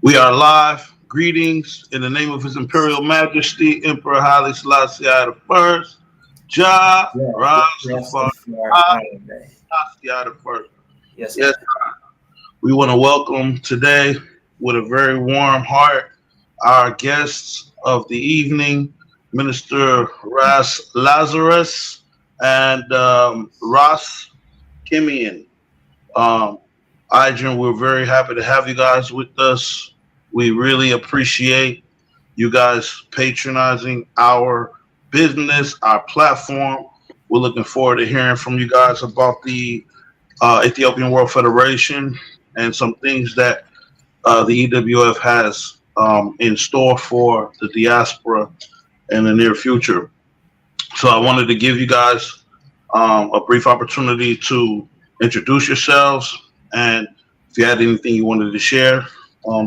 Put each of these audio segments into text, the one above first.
We are live. Greetings in the name of His Imperial Majesty, Emperor Haile Selassie the First, Jah Yeah, Rastafari Rastafari. Selassie the First. Yes, Yes, sir. we want to welcome today with a very warm heart our guests of the evening, Minister Ras Lazarus and Ross Kimian. Um, Adrian, we're very happy to have you guys with us. We really appreciate you guys patronizing our business, our platform. We're looking forward to hearing from you guys about the Ethiopian World Federation and some things that the EWF has in store for the diaspora in the near future. So I wanted to give you guys a brief opportunity to introduce yourselves, and if you had anything you wanted to share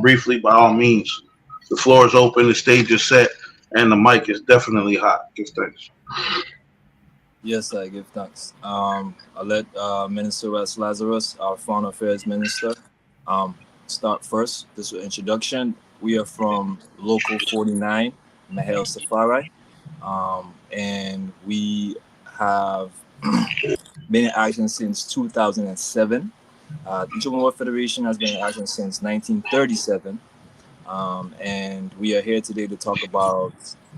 briefly, by all means, the floor is open, the stage is set, and the mic is definitely hot. Give thanks. Yes, I give thanks. I'll let Minister West Lazarus, our Foreign Affairs Minister, start first. This is an introduction. We are from Local 49, Mahel Safari, and we have been in action since 2007. The Ethiopian World Federation has been in action since 1937, and we are here today to talk about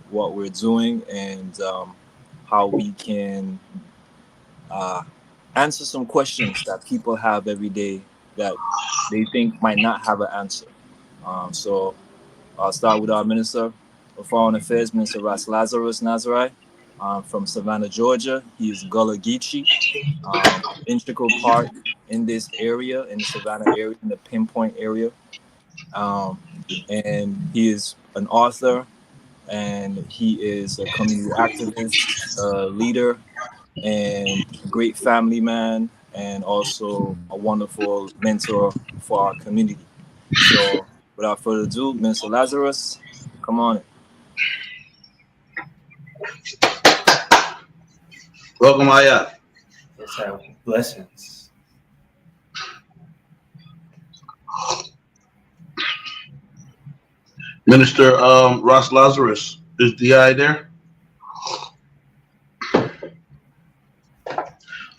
what we're doing and how we can answer some questions that people have every day that they think might not have an answer. So I'll start with our Minister of Foreign Affairs, Minister Ras Lazarus Nazarai, from Savannah, Georgia. He is Gullah Geechee, integral part in this area, in the Savannah area, in the Pinpoint area. And he is an author, and he is a community activist, a leader, and a great family man, and also a wonderful mentor for our community. So without further ado, Minister Lazarus, come on. Welcome, Ayat. Yes, sir. Blessings. Minister Ross Lazarus, is DI there? I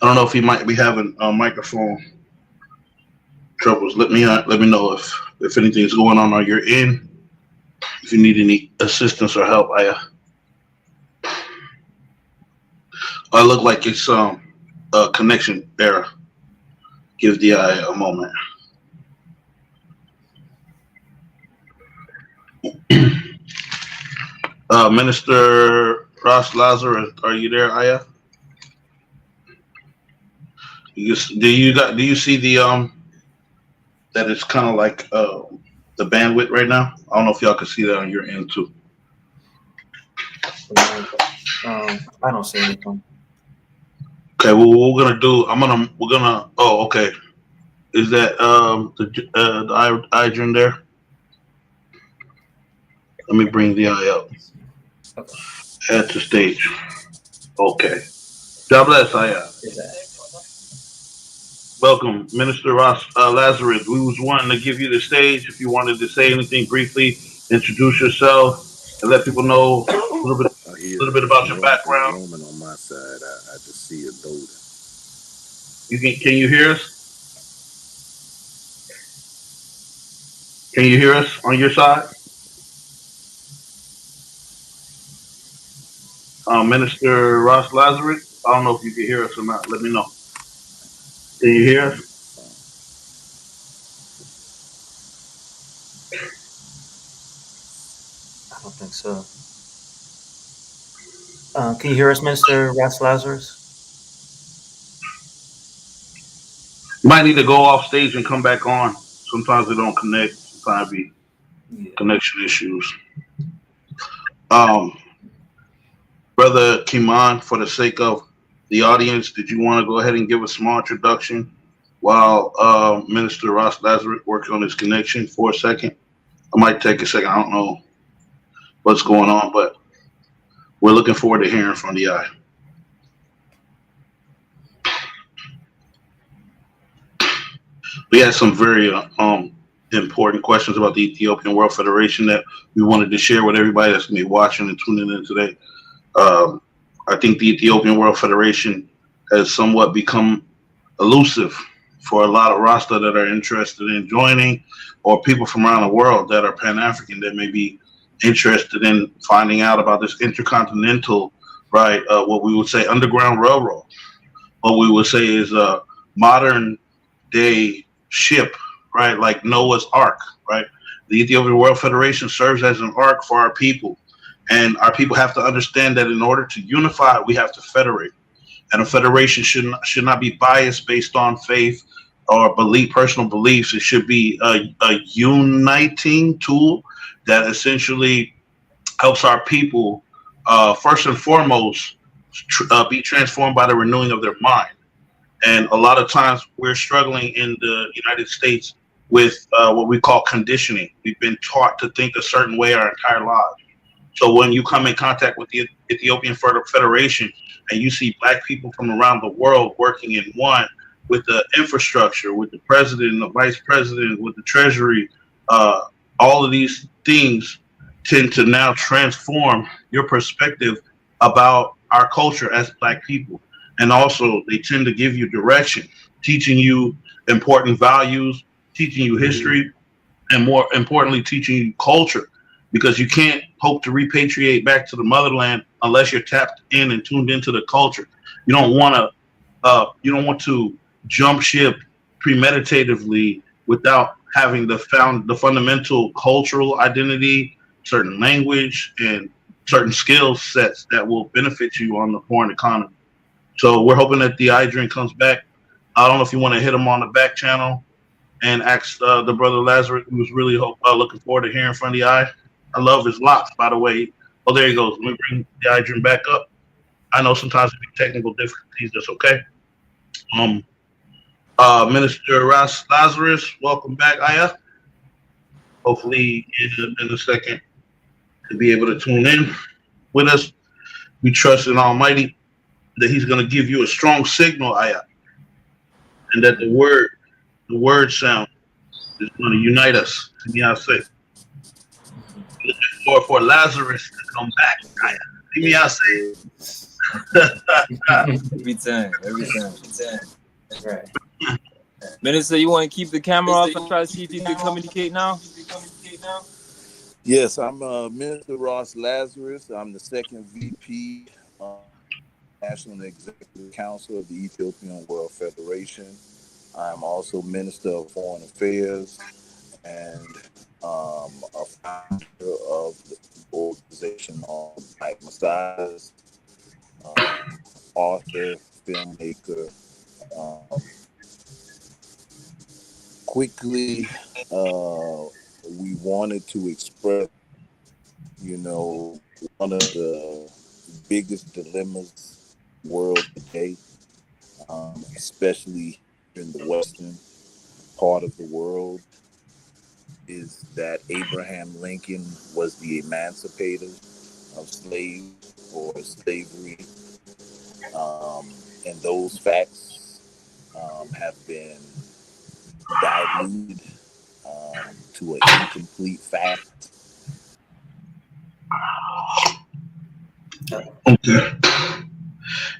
don't know if he might be having microphone troubles. Let me know if anything's going on your end. If you need any assistance or help, I look like it's a connection error. Give DI a moment. Minister Ross Lazarus, are you there, Aya? Do you see the that it's kind of like the bandwidth right now? I don't know if y'all can see that on your end too. I don't see anything. Okay, well, what we're gonna do, oh, okay. Is that the Idrin there? Let me bring the eye up. Add to stage. Okay. God bless, Aya. Welcome, Minister Ross Lazarus. We was wanting to give you the stage. If you wanted to say anything briefly, introduce yourself, and let people know a little bit about your background. On my side, I just see it loading. Can you hear us? Can you hear us on your side? Minister Ross Lazarus, I don't know if you can hear us or not. Let me know. Can you hear us? I don't think so. Can you hear us, Minister Ras Lazarus? You might need to go off stage and come back on. Sometimes they don't connect. Sometimes be connection issues. Brother Kiman, for the sake of the audience, did you want to go ahead and give a small introduction while Minister Ross Lazarus works on his connection for a second? I might take a second. I don't know what's going on, but we're looking forward to hearing from the eye. We had some very important questions about the Ethiopian World Federation that we wanted to share with everybody that's going to be watching and tuning in today. I think the Ethiopian World Federation has somewhat become elusive for a lot of Rasta that are interested in joining, or people from around the world that are Pan-African that may be interested in finding out about this intercontinental, right, what we would say underground railroad. What we would say is a modern day ship, right, like Noah's Ark, right? The Ethiopian World Federation serves as an ark for our people. And our people have to understand that in order to unify, we have to federate. And a federation should not be biased based on faith or personal beliefs. It should be a uniting tool that essentially helps our people, first and foremost, be transformed by the renewing of their mind. And a lot of times we're struggling in the United States with what we call conditioning. We've been taught to think a certain way our entire lives. So when you come in contact with the Ethiopian Federation and you see Black people from around the world working in one, with the infrastructure, with the president, the vice president, with the treasury, all of these things tend to now transform your perspective about our culture as Black people. And also they tend to give you direction, teaching you important values, teaching you history, and more importantly, teaching you culture. Because you can't hope to repatriate back to the motherland unless you're tapped in and tuned into the culture. You don't want to jump ship premeditatively without having the fundamental cultural identity, certain language, and certain skill sets that will benefit you on the foreign economy. So we're hoping that the iDrink comes back. I don't know if you want to hit him on the back channel and ask the brother Lazarus, who's really looking forward to hearing from the eye. I love his locks, by the way. Oh, there he goes. Let me bring the iDrink back up. I know sometimes it be technical difficulties. That's okay. Minister Ras Lazarus, welcome back, Aya. Hopefully in a second to be able to tune in with us. We trust in Almighty that He's going to give you a strong signal, Aya, and that the word sound is going to unite us. And yeah, I say, for Lazarus to come back, Aya. Me, I say. Every time. Right. Minister, you want to keep the camera off and try to see if you can communicate now? Yes, I'm Minister Ross Lazarus. I'm the second VP, National Executive Council of the Ethiopian World Federation. I'm also Minister of Foreign Affairs and a founder of the organization on Black Messiahs, author, filmmaker. Quickly, we wanted to express, one of the biggest dilemmas in the world today, especially in the Western part of the world, is that Abraham Lincoln was the emancipator of slaves or slavery. And those facts have been diluted to an incomplete fact. Okay.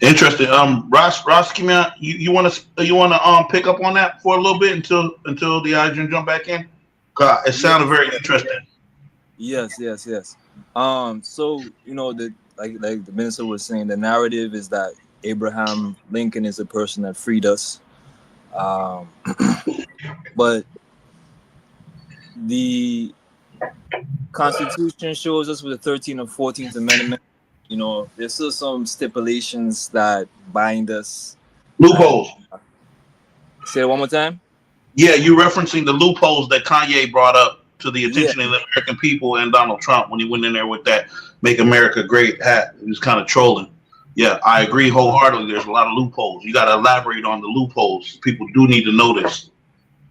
Interesting. Ross, come here. You want to pick up on that for a little bit until the iDrink jump back in? It sounded very interesting. Yes. So like the minister was saying, the narrative is that Abraham Lincoln is the person that freed us. But the Constitution shows us with the 13th and 14th Amendment, there's still some stipulations that bind us. Loopholes. Say it one more time. Yeah, you referencing the loopholes that Kanye brought up to the attention of the American people and Donald Trump when he went in there with that "Make America Great" hat. He was kind of trolling. Yeah, I agree wholeheartedly. There's a lot of loopholes. You got to elaborate on the loopholes. People do need to know this.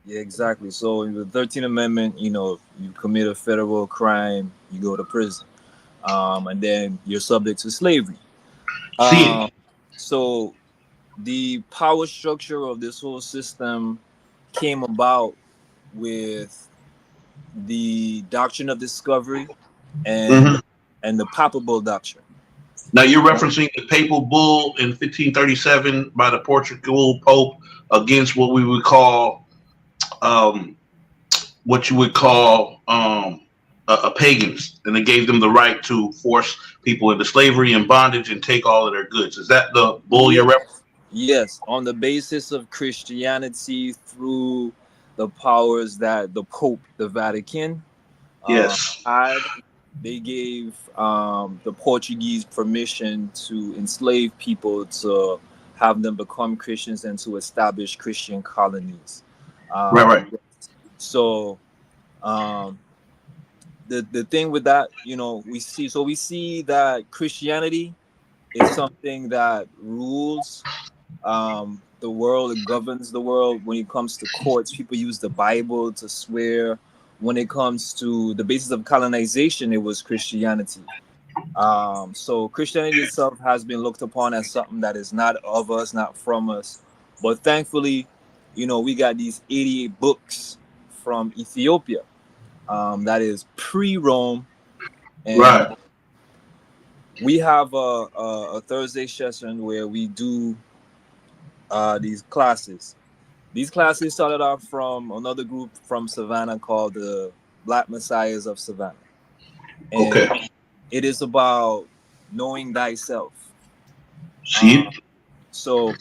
Yeah, exactly. So in the 13th Amendment, you commit a federal crime, you go to prison, and then you're subject to slavery. So the power structure of this whole system came about with the doctrine of discovery and Mhm. and the papal bull doctrine. Now you're referencing the papal bull in 1537 by the Portugal Pope against what we would call, um, what you would call pagans, and it gave them the right to force people into slavery and bondage and take all of their goods. Is that the bull you're referencing? Yes, on the basis of Christianity through the powers that the Pope, the Vatican, Yes. had. They gave the Portuguese permission to enslave people, to have them become Christians, and to establish Christian colonies. Right. Right. So um, the thing with that, we see that Christianity is something that rules the world. It governs the world. When it comes to courts, people use the Bible to swear. When it comes to the basis of colonization, it was Christianity. So Christianity itself has been looked upon as something that is not of us, not from us. But thankfully, we got these 88 books from Ethiopia, that is pre-Rome, and Right. we have a Thursday session where we do these classes. These classes started off from another group from Savannah called the Black Messiahs of Savannah. And Okay. it is about knowing thyself. See. So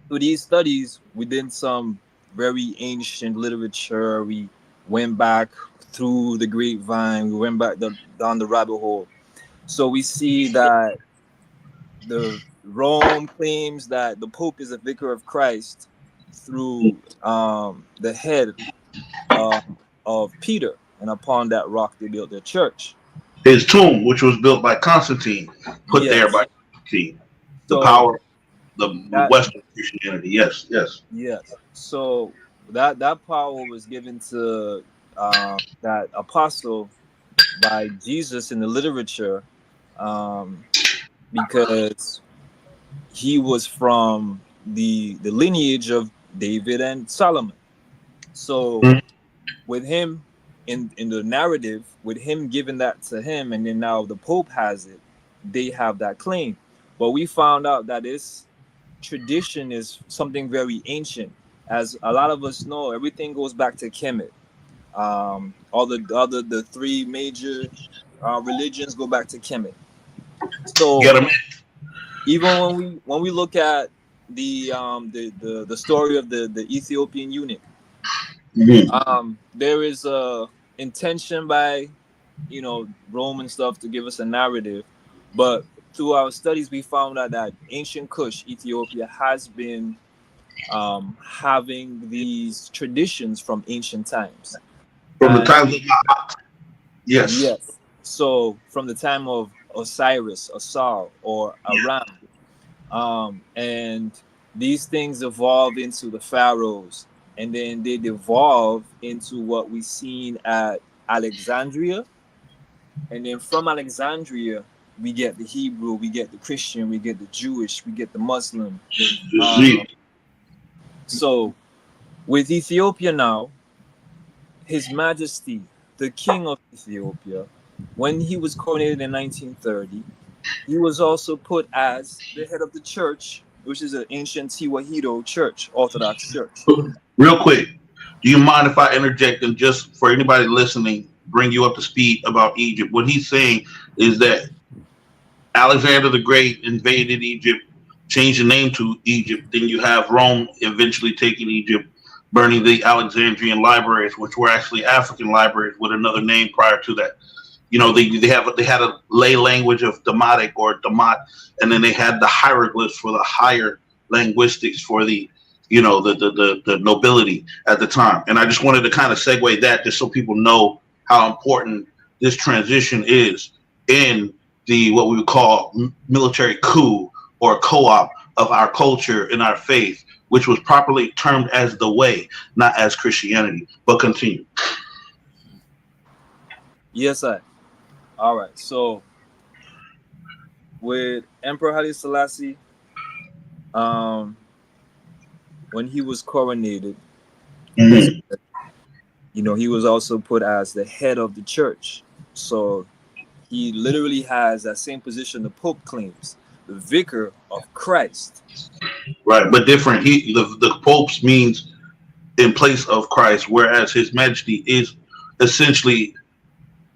through these studies, we did some very ancient literature. We went back through the grapevine. We went back down the rabbit hole. So we see that the Rome claims that the Pope is a vicar of Christ through the head uh, of Peter, and upon that rock they built their church. His tomb, which was built by Constantine, put there Yes. by Constantine, the So power, the that Western Christianity. Yes. Yes. yes. So that power was given to that apostle by Jesus in the literature, um, because he was from the lineage of David and Solomon. So Mhm. with him in the narrative, with him giving that to him, and then now the Pope has it, they have that claim. But we found out that this tradition is something very ancient. As a lot of us know, everything goes back to Kemet. All the three major religions go back to Kemet. So Get him even when we look at the story of the Ethiopian eunuch, in. Mhm. there is a intention by Roman stuff to give us a narrative, but through our studies we found out that ancient Kush, Ethiopia, has been having these traditions from ancient times. From the And times of yes. yes, so from the time of Osiris, Osar, or Aram, and these things evolve into the pharaohs, and then they devolve into what we seen at Alexandria, and then from Alexandria we get the Hebrew, we get the Christian, we get the Jewish, we get the Muslim. See. So with Ethiopia now, His Majesty, the King of Ethiopia, when he was coronated in 1930, he was also put as the head of the church, which is an ancient Tewahedo church, Orthodox church. Real quick, do you mind if I interject and just for anybody listening, bring you up to speed about Egypt? What he's saying is that Alexander the Great invaded Egypt, changed the name to Egypt. Then you have Rome eventually taking Egypt, burning the Alexandrian libraries, which were actually African libraries with another name prior to that. They had a lay language of Demotic or Damat, and then they had the hieroglyphs for the higher linguistics for the the nobility at the time. And I just wanted to kind of segue that just so people know how important this transition is in the what we would call military coup or co-op of our culture and our faith, which was properly termed as the way, not as Christianity. But continue. Yes, I. All right. So with Emperor Haile Selassie, um, when he was coronated, his Mhm. he was also put as the head of the church. So he literally has that same position the Pope claims, the vicar of Christ. Right, but different. The popes means in place of Christ, whereas His Majesty is essentially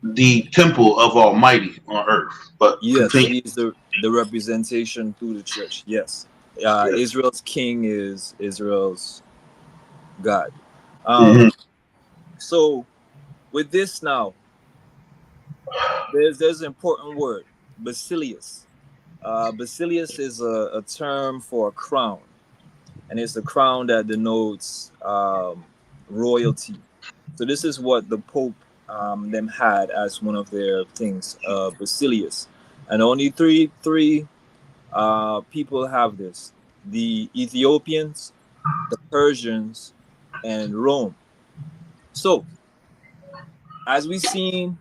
the temple of Almighty on earth. But Yes, continue. he is the representation through the church. Yes. Yes. Israel's king is Israel's God. Mhm. So with this now, there's an important word, basileus. Basileus is a term for a crown, and it's a crown that denotes royalty. So this is what the Pope them had as one of their things, basileus, and only three people have this: the Ethiopians, the Persians, and Rome. So as we seen,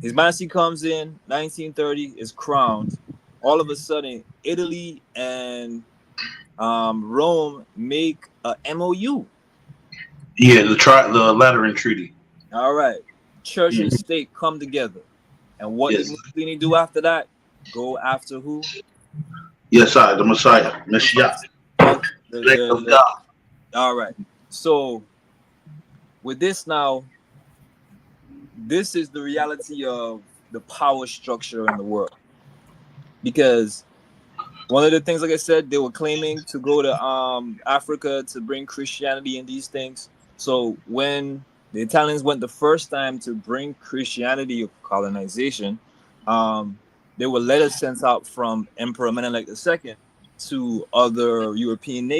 His Majesty comes in 1930, is crowned. All of a sudden, Italy and Rome make a MOU. Yeah, the Lateran Treaty. All right, church and state come together, and what Yes. did Mussolini do after that? Go after who? Yes, I, the Messiah, Messiah. Yes, all right. So with this now, this is the reality of the power structure in the world. Because one of the things, like I said, they were claiming to go to Africa to bring Christianity and these things. So when the Italians went the first time to bring Christianity or colonization, there were letters sent out from Emperor Menelik II to other European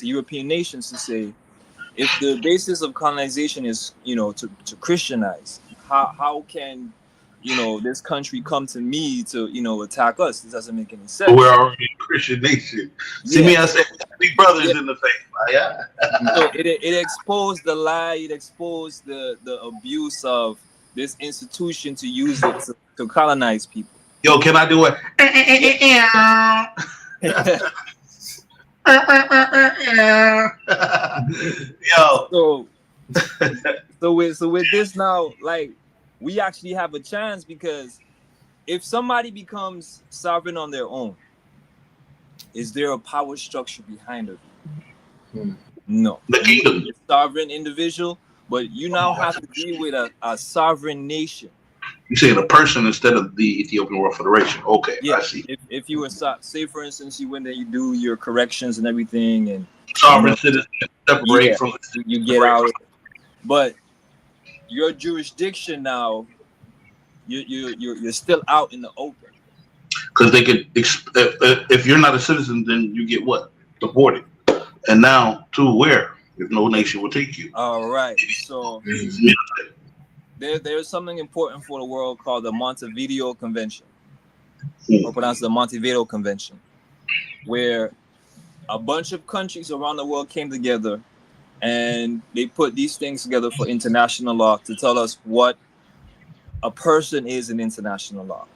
European nations to say, if the basis of colonization is to Christianize, how can this country come to me to attack us? This doesn't make any sense. We're already a Christian nation. See me, I say big brothers in the faith. Yeah. So it exposed the lie. It exposed the abuse of this institution to use it to colonize people. Yo, can I do it? Yo. So with this now, like, we actually have a chance, because if somebody becomes sovereign on their own, is there a power structure behind it? No. The kingdom. You're a sovereign individual, but you now have to deal with a sovereign nation. You saying a person instead of the Ethiopian World Federation? Okay, yeah. I see. If you were, say for instance, you went there, you do your corrections and everything, and sovereign citizen separate from you get out. But your jurisdiction now, you're still out in the open. Because they could, if you're not a citizen, then you get what? Deported. And now to where? If no nation will take you. All right. So there's something important for the world called the Montevideo Convention, or pronounced the Montevideo Convention, where a bunch of countries around the world came together and they put these things together for international law to tell us what a person is in international law.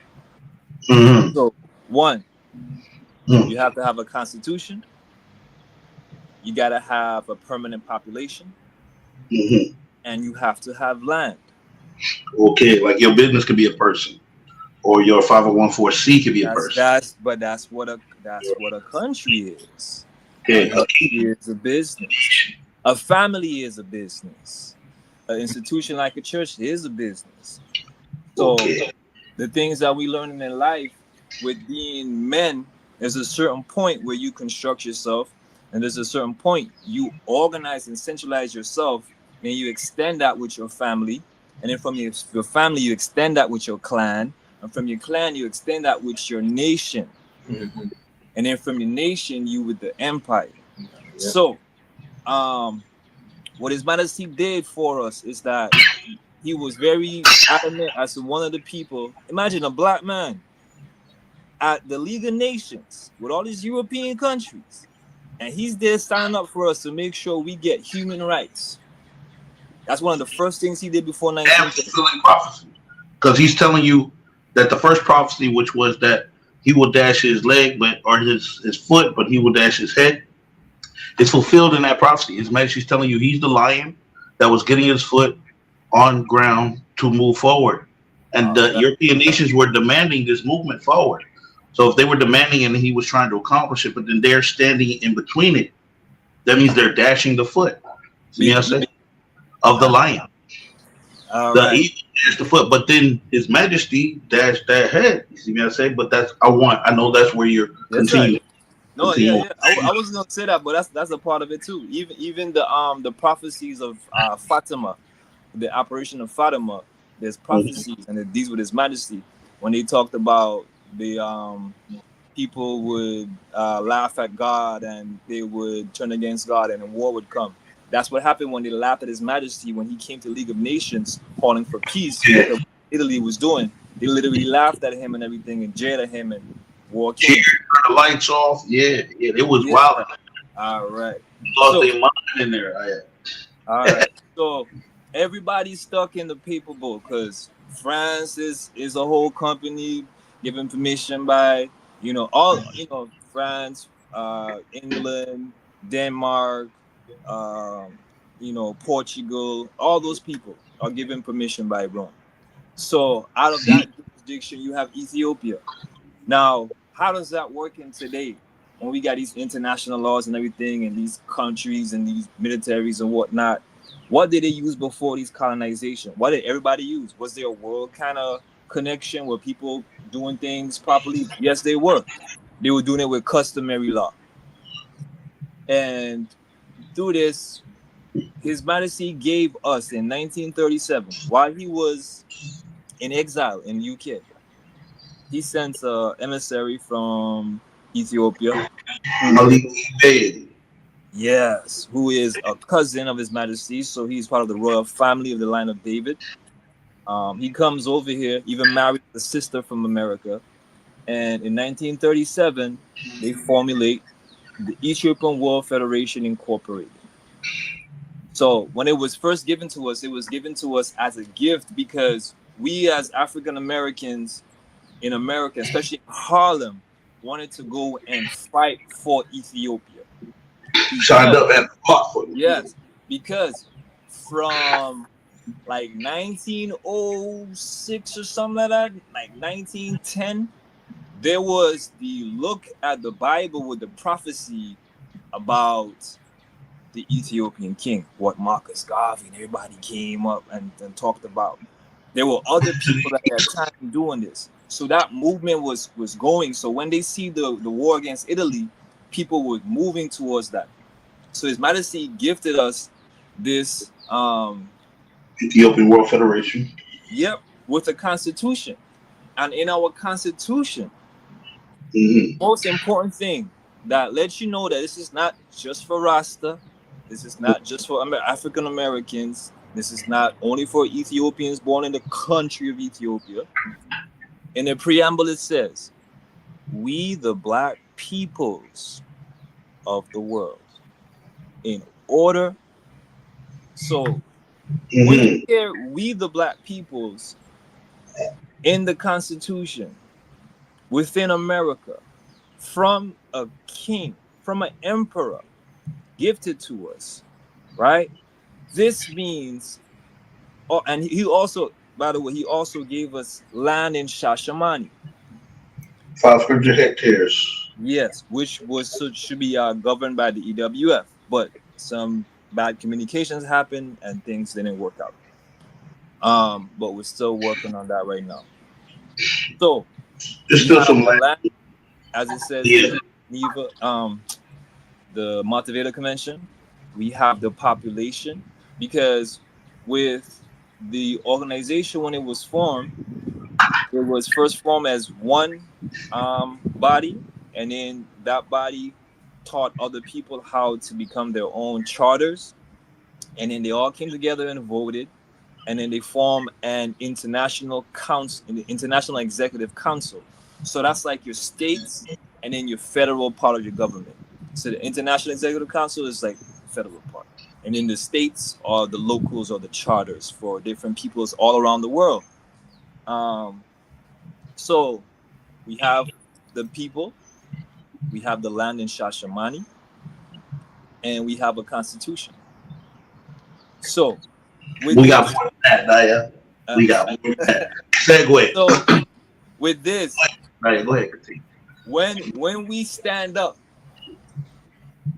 Mm-hmm. So, one, you have to have a constitution. You got to have a permanent population. Mm-hmm. And you have to have land. Okay, like your business could be a person, or your 501(c) could be a person. That's what a country is. Okay. A country is a business. A family is a business. An institution like a church is a business. So the things that we learn in life with being men, there's a certain point where you construct yourself, and there's a certain point you organize and centralize yourself, and you extend that with your family, and then from your family you extend that with your clan, and from your clan you extend that with your nation, and then from your nation you with the empire. So what His Majesty did for us is that he was very adamant as to one of the people. Imagine a black man at the League of Nations with all these European countries, and he's there standing up for us to make sure we get human rights. That's one of the first things he did before 1950. Prophecy, because he's telling you that the first prophecy, which was that he will dash his leg, or his foot, but he will dash his head. It's fulfilled in that prophecy. His Majesty's telling you he's the lion that was getting his foot on ground to move forward. And the That, European nations were demanding this movement forward. So if they were demanding and he was trying to accomplish it, but then they're standing in between it, that means they're dashing the foot. See what I say? Of the lion. all The right. eagle dashed the foot, but then His Majesty dashed that head. You see what I say? But I know that's where you're Yes, sir. continuing. No, yeah. I wasn't gonna say that, but that's a part of it too. Even the prophecies of Fatima, the apparition of Fatima. There's prophecies, and these with His Majesty when they talked about the people would laugh at God and they would turn against God, and a war would come. That's what happened when they laughed at His Majesty when he came to League of Nations calling for peace. Yeah. What Italy was doing, they literally laughed at him and everything and jeered at him, and war Cheer, came. turn the lights off. Yeah, it was Yeah. wild. All right. Lost their mind in there. All right. So everybody's stuck in the paper boat because France is a whole company given permission by France, England, Denmark, Portugal. All those people are given permission by Rome. So out of that jurisdiction, you have Ethiopia. Now, how does that work in today when we got these international laws and everything and these countries and these militaries and whatnot? What did they use before these colonization? What did everybody use? Was there a world kind of connection where people doing things properly? Yes, they were. They were doing it with customary law. And through this, His Majesty gave us in 1937, while he was in exile in UK, he sent an emissary from Ethiopia. Malik Bey. Yes, who is a cousin of His Majesty, so he's part of the royal family of the line of David. He comes over here, even married a sister from America, and in 1937, they formulate the Ethiopian World Federation Incorporated. So when it was first given to us, it was given to us as a gift because we as African Americans in America, especially Harlem, wanted to go and fight for Ethiopia. Signed up and fought for it. Yes, because from like 1906 or something like that, like 1910, there was the look at the Bible with the prophecy about the Ethiopian king, what Marcus Garvey and everybody came up and talked about. There were other people at that time doing this. So that movement was going. So when they see the war against Italy, people were moving towards that. So His Majesty gifted us this Ethiopian World Federation. Yep, with a constitution. And in our constitution, most important thing that lets you know that this is not just for Rasta, this is not just for African Americans, this is not only for Ethiopians born in the country of Ethiopia. In the preamble it says, "We the black peoples of the world." In order, so when you hear "we the black peoples" in the Constitution within America, from a king, from an emperor, gifted to us, right? This means, and he also, by the way, he also gave us land in Shashamani. 500 hectares. Yes, which should be governed by the EWF, but some bad communications happened and things didn't work out. But we're still working on that right now. So there's still some land, as it says in Geneva, the Motivator Convention. We have the population, because with the organization when it was formed, it was first formed as one body, and then that body taught other people how to become their own charters, and then they all came together and voted, and then they formed an international council, the International Executive Council. So that's like your states and then your federal part of your government. So the International Executive Council is like the federal part, and then the states are the locals or the charters for different peoples all around the world. So we have the people, we have the land in Shashamani, and we have a constitution. So with We this, got more than that, Naya. We got more than that. Segue. so with this, Naya, go ahead, continue. when we stand up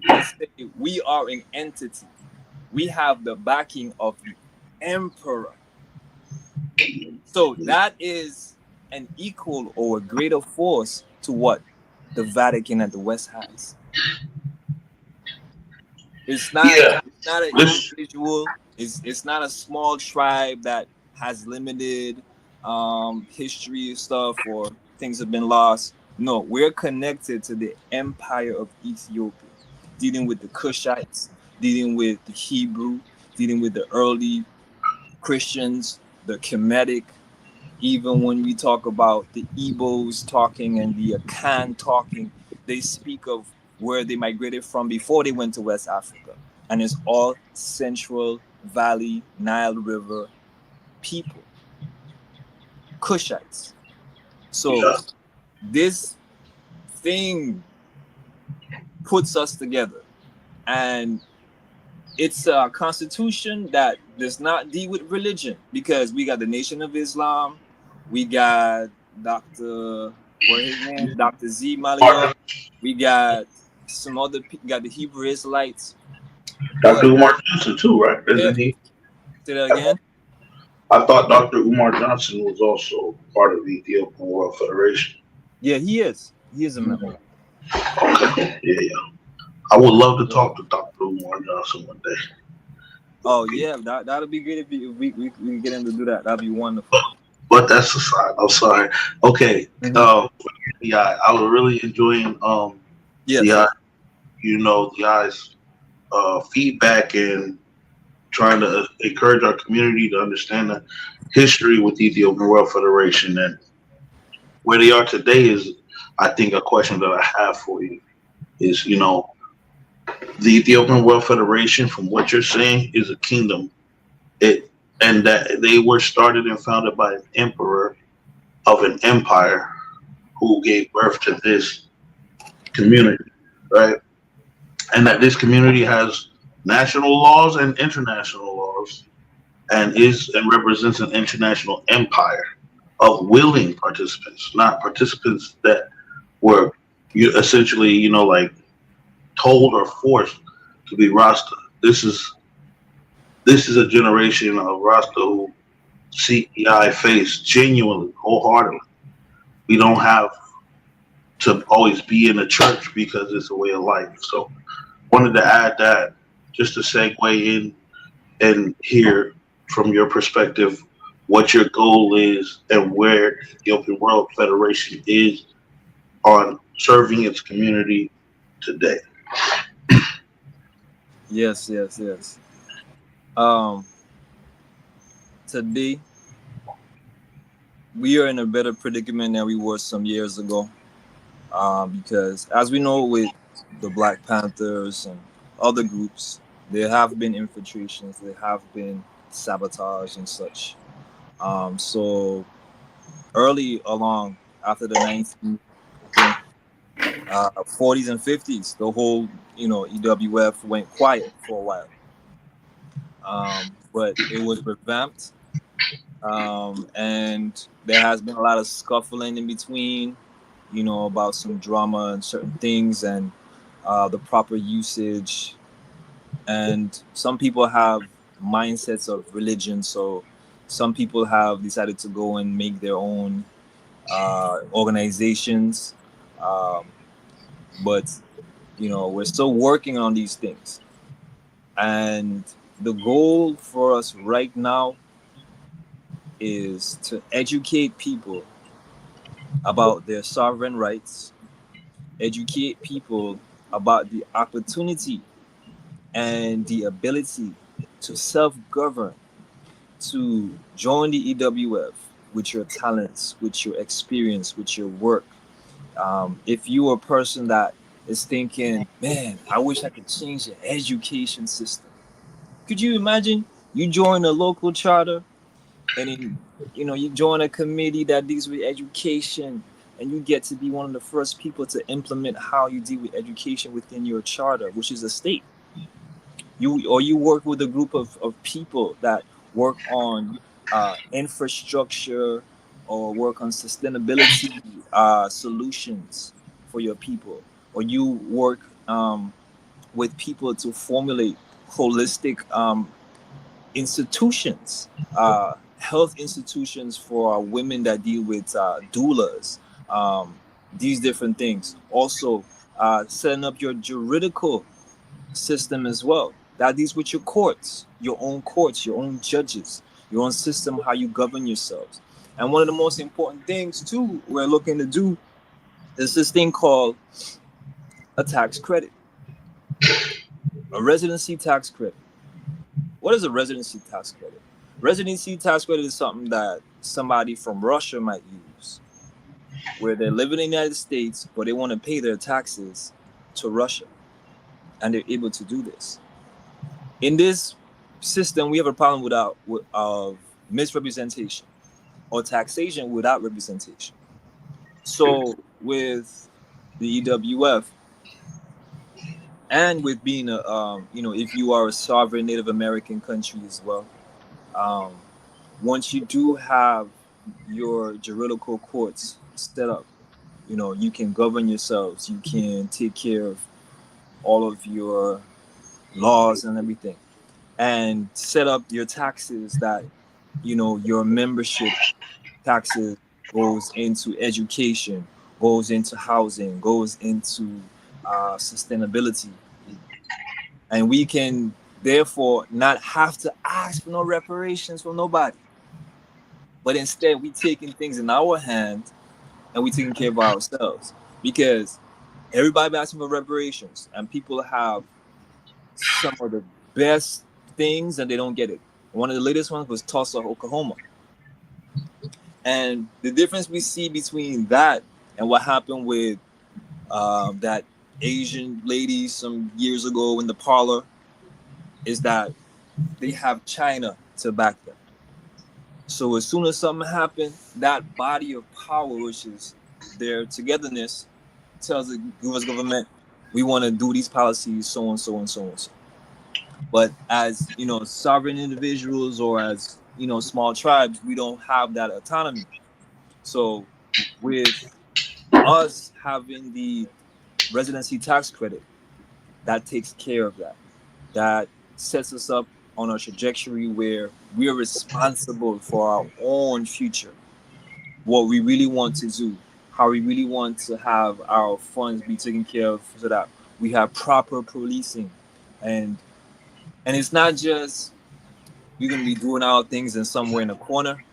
and say we are an entity, we have the backing of the emperor. So that is an equal or a greater force to what the Vatican and the West has. It's not Yeah. not an This, individual. It's not a small tribe that has limited history stuff or things have been lost. No, we're connected to the empire of Ethiopia, dealing with the Cushites, dealing with the Hebrew, dealing with the early Christians, the Kemetic. Even when we talk about the Igbos talking and the Akan talking, they speak of where they migrated from before they went to West Africa. And it's all Central Valley, Nile River people, Cushites. So yeah. this thing puts us together. And it's a constitution that does not deal with religion, because we got the Nation of Islam, we got Dr. what his name, Dr. Z Malia, we got some other people, got the Hebrew Israelites. Dr. But Umar Johnson too, right? yeah, Isn't he? say that again. I thought Dr. Umar Johnson was also part of the Ethiopian World Federation. Yeah, he is. He is a member. Okay. Yeah, yeah. I would love to talk to Dr. Umar Johnson one day. Oh yeah, that'll be great if we can get him to do that. That'd be wonderful. But that's aside. I'm sorry. Okay. Mhm. Yeah, I was really enjoying Yes. the the guys feedback and trying to encourage our community to understand the history with the Ethiopian World Federation, and where they are today is, I think, a question that I have for you is, the Ethiopian World Federation, from what you're saying, is a kingdom. And that they were started and founded by an emperor of an empire who gave birth to this community, right? And that this community has national laws and international laws, and represents an international empire of willing participants, not participants that were essentially, like told or forced to be Rasta. This is a generation of Rasta who seek the eye face genuinely, wholeheartedly. We don't have to always be in the church because it's a way of life. So wanted to add that just to segue in and hear from your perspective what your goal is and where the Ethiopian World Federation is on serving its community today. Yes. Today we are in a better predicament than we were some years ago, because as we know, with the Black Panthers and other groups, there have been infiltrations, there have been sabotage and such. So early along, after the 1940s and 50s, the whole EWF went quiet for a while, but it was revamped. And there has been a lot of scuffling in between, about some drama and certain things, and the proper usage. And some people have mindsets of religion, so some people have decided to go and make their own organizations. But we're still working on these things, and the goal for us right now is to educate people about their sovereign rights, educate people about the opportunity and the ability to self-govern, to join the EWF with your talents, with your experience, with your work. If you're a person that is thinking, man, I wish I could change the education system. Could you imagine you join a local charter, and then you join a committee that deals with education, and you get to be one of the first people to implement how you deal with education within your charter, which is a state. you work with a group of people that work on infrastructure or work on sustainability solutions for your people, or you work with people to formulate holistic institutions, health institutions for women that deal with doulas, these different things. Also, setting up your juridical system as well. That deals with your own courts, your own judges, your own system, how you govern yourselves. And one of the most important things too we're looking to do is this thing called a tax credit, a residency tax credit. What is a residency tax credit? Residency tax credit is something that somebody from Russia might use, where they're living in the United States, but they want to pay their taxes to Russia, and they're able to do this. In this system, we have a problem of misrepresentation or taxation without representation. So with the EWF, and with being a, if you are a sovereign Native American country as well, once you do have your juridical courts set up, you can govern yourselves. You can take care of all of your laws and everything, and set up your taxes that, your membership taxes goes into education, goes into housing, goes into sustainability. And we can therefore not have to ask for no reparations from nobody. But instead, we taking things in our hands and we taking care of ourselves. Because everybody asking for reparations, and people have some of the best things and they don't get it. One of the latest ones was Tulsa, Oklahoma. And the difference we see between that and what happened with that Asian lady some years ago in the parlor is that they have China to back them. So as soon as something happens, that body of power, which is their togetherness, tells the U.S. government, we want to do these policies, so on, so on, so on, so. But as sovereign individuals, or as small tribes, we don't have that autonomy. So with us having the residency tax credit, that takes care of that. That sets us up on a trajectory where we are responsible for our own future, what we really want to do, how we really want to have our funds be taken care of, so that we have proper policing. And it's not just we're going to be doing our things in somewhere in a corner.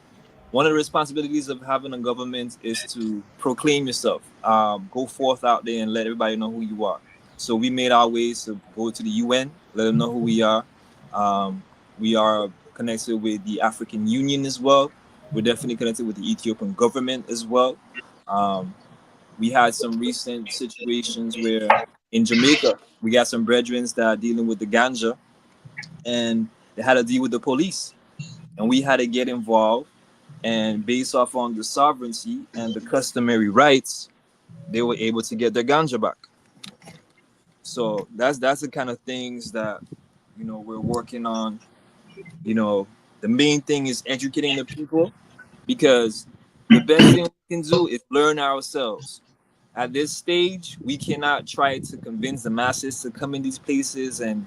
One of the responsibilities of having a government is to proclaim yourself, go forth out there and let everybody know who you are. So we made our ways to go to the UN, let them know who we are. We are connected with the African Union as well. We're definitely connected with the Ethiopian government as well. We had some recent situations where in Jamaica, we got some brethren that are dealing with the ganja, and they had to deal with the police. And we had to get involved, and based off on the sovereignty and the customary rights, they were able to get their ganja back. So that's the kind of things that we're working on. The main thing is educating the people, because the best thing we can do is learn ourselves. At this stage, we cannot try to convince the masses to come in these places and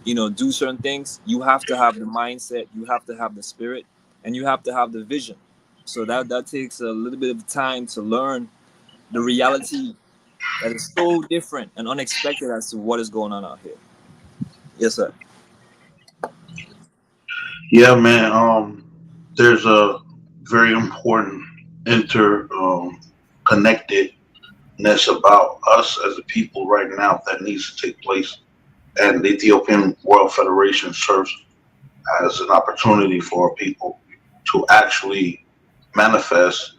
do certain things. You have to have the mindset, you have to have the spirit, and you have to have the vision. So that takes a little bit of time to learn the reality that is so different and unexpected as to what is going on out here. Yes, sir. Yeah, man. There's a very important connectedness about us as a people right now that needs to take place. And the Ethiopian World Federation serves as an opportunity for people to actually manifest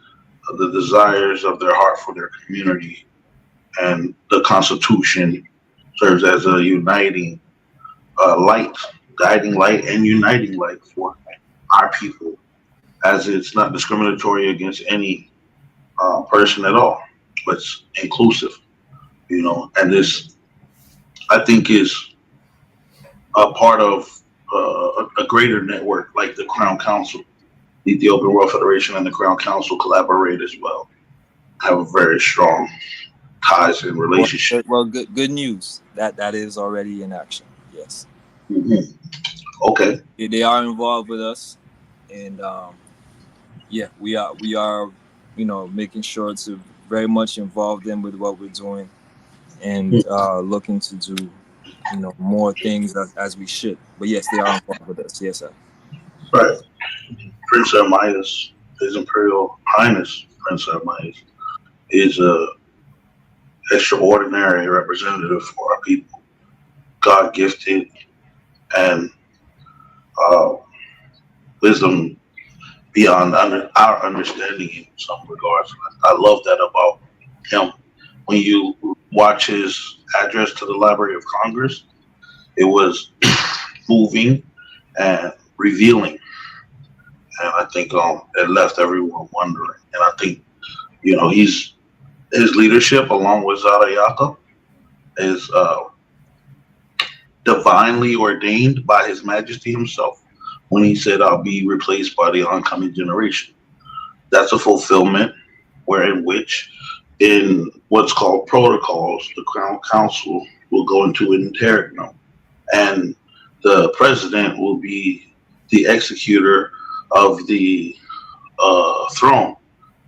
the desires of their heart for their community. And the Constitution serves as a uniting light, guiding light, and uniting light for our people, as it's not discriminatory against any person at all, but it's inclusive, and this, I think, is a part of a greater network like the Crown Council. The Ethiopian World Federation and the Crown Council collaborate as well. Have a very strong ties and relationship. Well, good news. That is already in action. Yes. Mm-hmm. Okay. They are involved with us, and yeah, we are, making sure to very much involve them with what we're doing, and looking to do, more things as we should. But yes, they are involved with us. Yes, sir. Right. Prince Ermias, His Imperial Highness Prince Ermias, is a extraordinary representative for our people. God gifted and wisdom beyond our understanding in some regards. I love that about him. When you watch his address to the Library of Congress, it was moving and revealing. And I think it left everyone wondering. And I think, his leadership along with Zara Yacob is divinely ordained by His Majesty himself when he said, I'll be replaced by the oncoming generation. That's a fulfillment in which, in what's called protocols, the Crown Council will go into an interregnum, and the president will be the executor of the throne,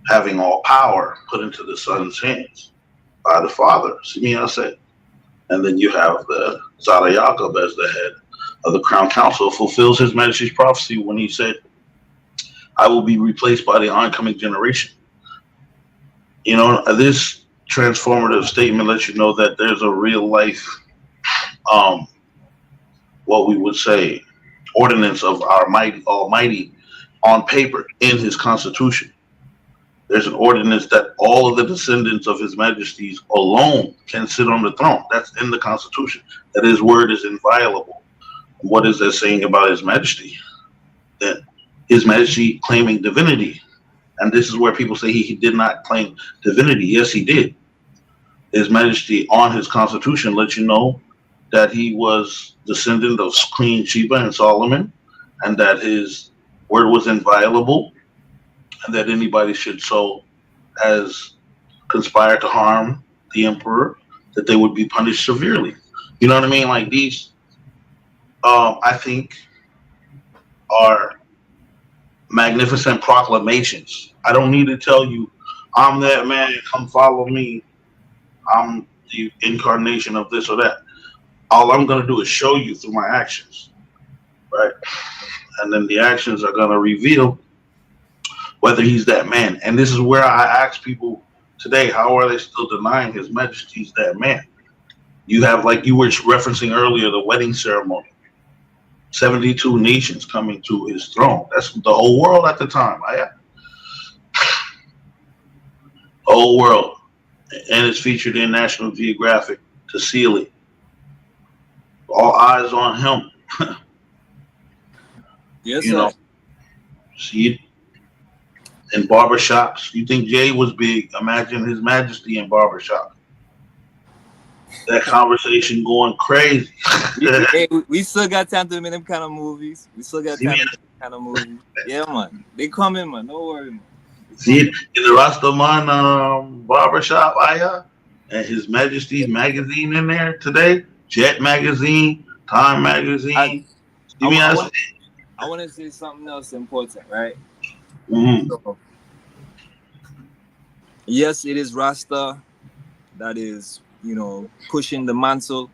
having all power put into the son's hands by the father, Simeon said. And then you have the Zara Yacob as the head of the Crown Council, fulfills His Majesty's prophecy when he said, I will be replaced by the oncoming generation. This transformative statement lets you know that there's a real life, what we would say, ordinance of our mighty Almighty on paper in His Constitution. There's an ordinance that all of the descendants of His Majesties alone can sit on the throne. That's in the Constitution. That His word is inviolable. What is that saying about His Majesty? That His Majesty claiming divinity. And this is where people say he did not claim divinity. Yes, he did. His Majesty on his Constitution lets you know that he was descendant of Queen Sheba and Solomon, and that his word was inviolable, and that anybody should so as conspire to harm the emperor, that they would be punished severely. You know what I mean? Like these, I think, are magnificent proclamations. I don't need to tell you, I'm that man, come follow me. I'm the incarnation of this or that. All I'm going to do is show you through my actions, right? And then the actions are going to reveal whether he's that man. And this is where I ask people today, how are they still denying His Majesty's that man? You have, like you were referencing earlier, the wedding ceremony. 72 nations coming to his throne. That's the whole world at the time. Whole world. And it's featured in National Geographic to seal it. All eyes on him. Yes, sir. See it in barbershops. You think Jay was big? Imagine His Majesty in barbershop. That conversation going crazy. we still got time to make them kind of movies. We still got time to make them kind of movies. Yeah, man. They coming, man. Don't worry, man. See it in the Rastaman barbershop, and His Majesty's magazine in there today. Jet magazine, Time magazine. I want to say something else important, right? Mm-hmm. So, yes, it is Rasta that is, pushing the mantle.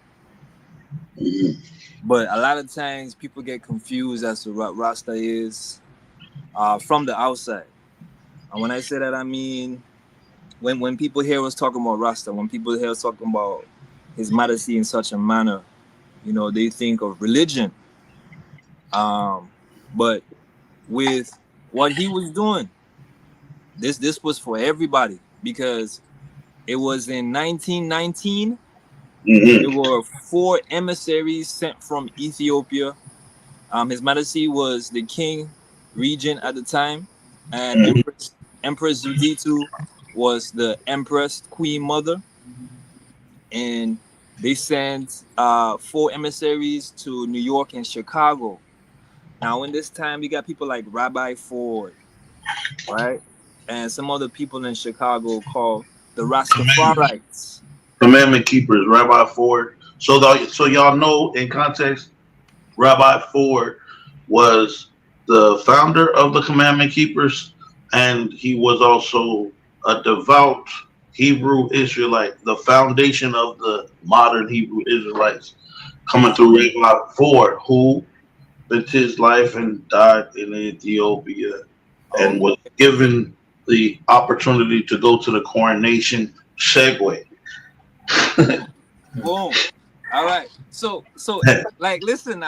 Mm-hmm. But a lot of times people get confused as to what Rasta is from the outside. And when I say that, I mean, when people hear us talking about Rasta, when people hear us talking about His Majesty in such a manner, they think of religion. But with what he was doing, this was for everybody, because it was in 1919. Mm-hmm. There were 4 emissaries sent from Ethiopia. His Majesty was the king regent at the time, and Mm-hmm. Empress Zuditu was the Empress Queen Mother. And They sent 4 emissaries to New York and Chicago. Now, in this time, we got people like Rabbi Ford, right? And some other people in Chicago called the Rastafarites. Commandment keepers, Rabbi Ford. So y'all know in context, Rabbi Ford was the founder of the Commandment Keepers, and he was also a devout Hebrew Israelite, the foundation of the modern Hebrew Israelites, coming through Rabbi Ford, who lived his life and died in Ethiopia, and was given the opportunity to go to the coronation segue. Boom. All right. So like listen.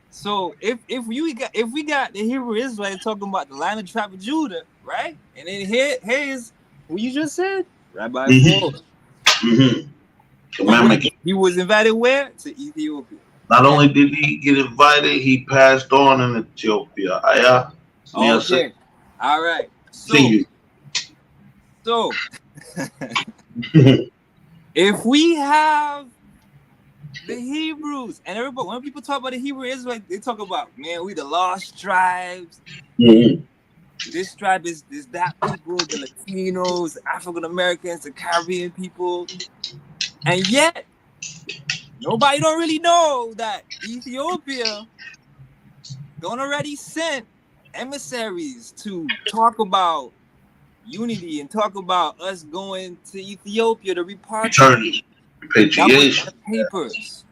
So if we got the Hebrew Israelites talking about the line of tribe of Judah, right? And then here's who you just said, Rabbi Ford. Commandment. He was invited where? To Ethiopia. Not only did he get invited, he passed on in Ethiopia. Okay. All right. So if we have the Hebrews and everybody, when people talk about the Hebrew Israelites, they talk about, man, we the lost tribes. This tribe is that people, the Latinos, African Americans, the Caribbean people, and yet nobody don't really know that Ethiopia don't already sent emissaries to talk about unity and talk about us going to Ethiopia to repatriate. Repatriation. Papers.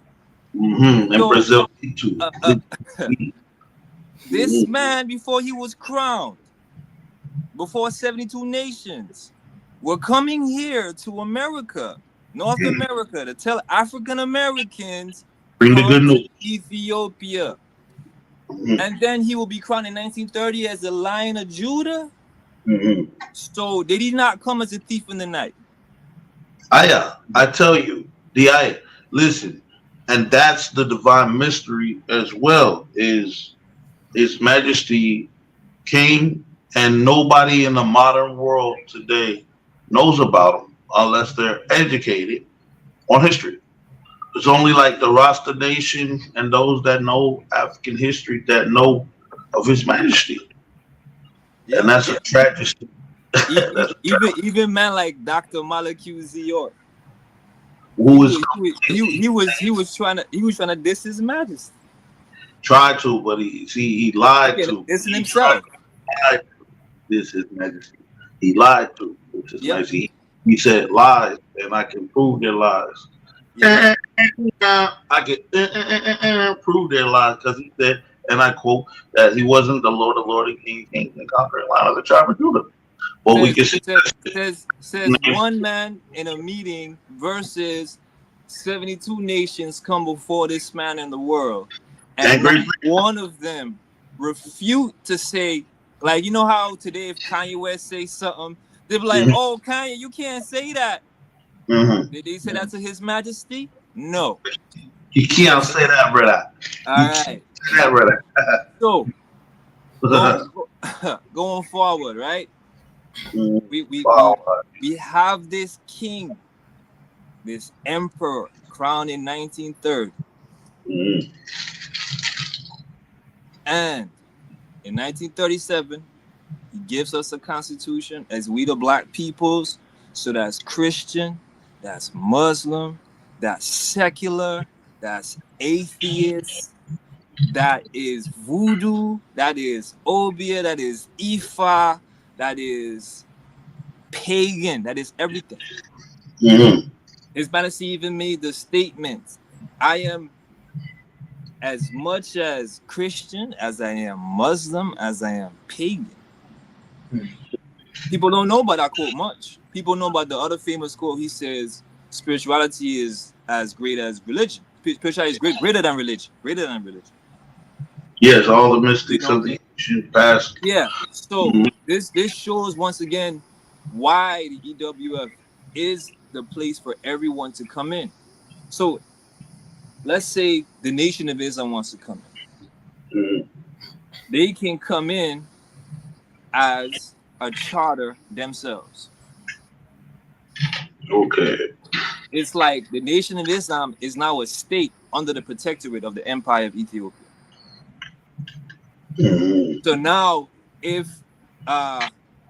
And Brazil too. This man, before he was crowned, before 72 nations were coming here to America, North America, to tell African Americans, bring the good news. Ethiopia. And then he will be crowned in 1930 as the Lion of Judah. So did he not come as a thief in the night? I tell you, listen, and that's the divine mystery as well, is His Majesty came, and nobody in the modern world today knows about him unless they're educated on history. It's only like the Rasta Nation and those that know African history that know of His Majesty. And that's a tragedy. Even man like Dr. Malachi Zior, he was trying to diss His Majesty. Tried to, but he lied to. Dissing himself. This His Majesty. He lied to. Which is nice. He said lies, and I can prove their lies. I can prove their lies because he said, and I quote, that he wasn't the Lord of Lords and King and conquering Lion of the tribe of Judah. But we can says one man in a meeting versus 72 nations come before this man in the world, and one of them refute to say, like, you know how today if Kanye West say something, they be like, "Oh, Kanye, you can't say that." Did they say that to His Majesty? No. You can't say that, brother. All right. Say that, brother. So going forward, right? We have this king, this emperor, crowned in 1930. And in 1937, he gives us a constitution as we the black peoples. So that's Christian, that's Muslim, that's secular, that's atheist, that is voodoo, that is Obia, that is Ifa, that is pagan, that is everything. His Majesty even made the statement, I am as much as Christian as I am Muslim, as I am pagan. People don't know about that quote much. People know about the other famous quote. He says, spirituality is as great as religion. Spirituality is greater than religion. Greater than religion. Yes, all the mystics of the ancient past. Yeah. So this shows once again why the EWF is the place for everyone to come in. So let's say the Nation of Islam wants to come in. They can come in as a charter themselves. Okay. it's like the Nation of Islam is now a state under the protectorate of the Empire of Ethiopia. So now, if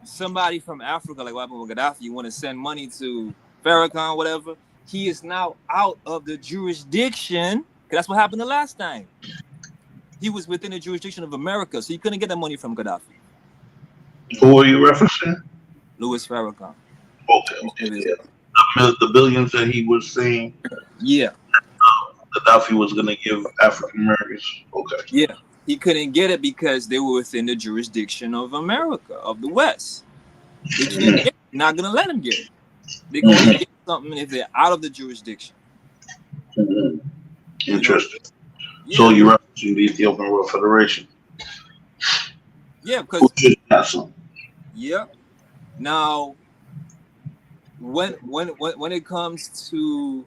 somebody from Africa, like what happened with Gaddafi, you want to send money to Farrakhan, whatever, he is now out of the jurisdiction. Because that's what happened the last time. He was within the jurisdiction of America, so you couldn't get that money from Gaddafi. Who are you referencing? Louis Farrakhan. Okay. Yeah. The billions that he was saying. Yeah. Gaddafi was going to give African Americans. Okay. Yeah. He couldn't get it because they were within the jurisdiction of America, of the West. They can't get it. Not going to let them get it. They're going to get something if they're out of the jurisdiction. Interesting. Yeah. So you're referencing the Ethiopian World Federation. Yeah, because awesome. Yeah. Now, when it comes to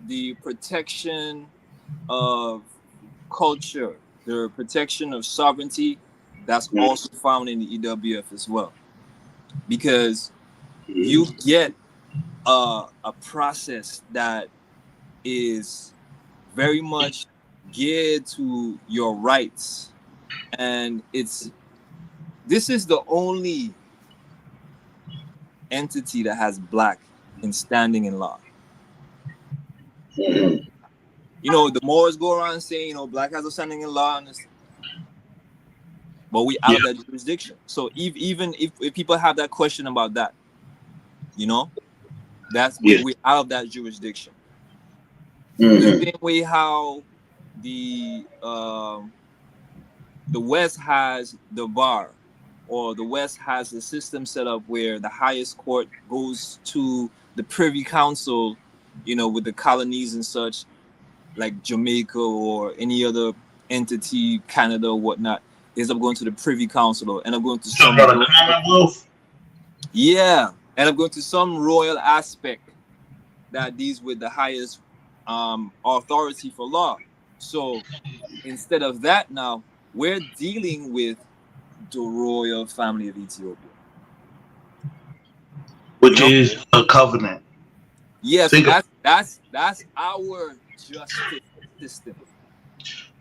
the protection of culture, the protection of sovereignty, that's also found in the EWF as well, because you get a process that is very much geared to your rights, and this is the only entity that has black in standing in law. You know, the Moors go around saying, you know, black has a standing in law, but we out of that jurisdiction. So even if people have that question about that, you know, that's we out of that jurisdiction. The same way how the West has the bar, or the West has a system set up where the highest court goes to the Privy Council, you know, with the colonies and such, like Jamaica or any other entity, Canada or whatnot, ends up going to the Privy Council or end up going to some Commonwealth. Yeah, end up going to some royal aspect that deals with the highest authority for law. So instead of that, now we're dealing with the royal family of Ethiopia, which is a covenant. Yes, yeah, so that's our justice system.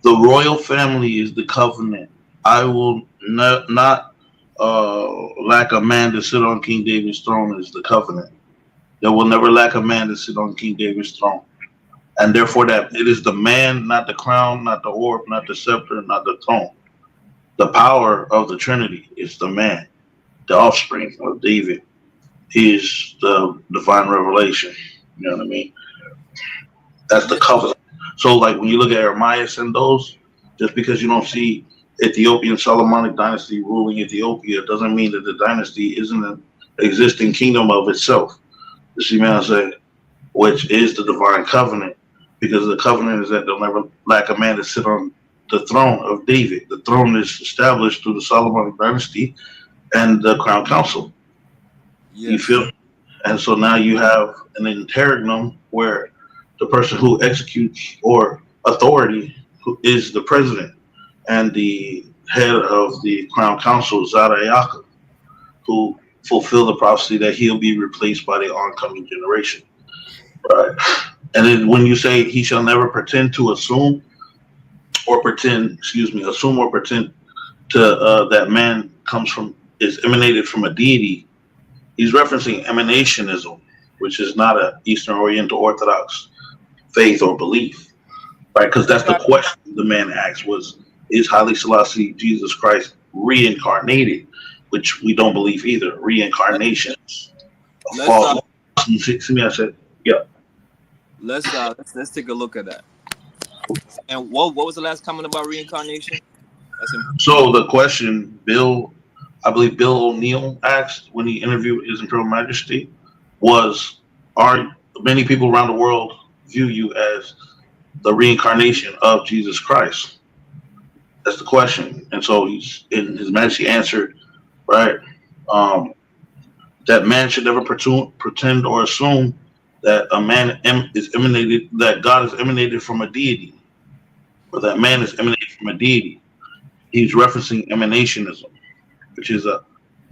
The royal family is the covenant. I will not lack a man to sit on King David's throne is the covenant. There will never lack a man to sit on King David's throne. And therefore that it is the man, not the crown, not the orb, not the scepter, not the throne. The power of the Trinity is the man, the offspring of David. He is the divine revelation. You know what I mean? That's the covenant. So like when you look at Ermias and those, just because you don't see Ethiopian Solomonic dynasty ruling Ethiopia doesn't mean that the dynasty isn't an existing kingdom of itself. You see what I'm saying? Which is the divine covenant, because the covenant is that they'll never lack a man to sit on the throne of David. The throne is established through the Solomonic dynasty and the Crown Council. Yes. You feel? And so now you have an interregnum where the person who executes or authority who is the president, and the head of the Crown Council, Zada Yaakov, who fulfill the prophecy that he'll be replaced by the oncoming generation. Right. And then when you say he shall never pretend to assume or pretend to that man is emanated from a deity, he's referencing emanationism, which is not an Eastern Oriental Orthodox faith or belief, right? Because that's the question the man asked was, is Haile Selassie Jesus Christ reincarnated? Which we don't believe either. Reincarnations. I said, yeah. Let's take a look at that. And what was the last comment about reincarnation? So the question I believe Bill O'Neill asked when he interviewed His Imperial Majesty was, are many people around the world view you as the reincarnation of Jesus Christ? That's the question. And so His Majesty answered, right, that man should never pretend or assume that a man is emanated, that God is emanated from a deity, or that man is emanated from a deity. He's referencing emanationism, which is a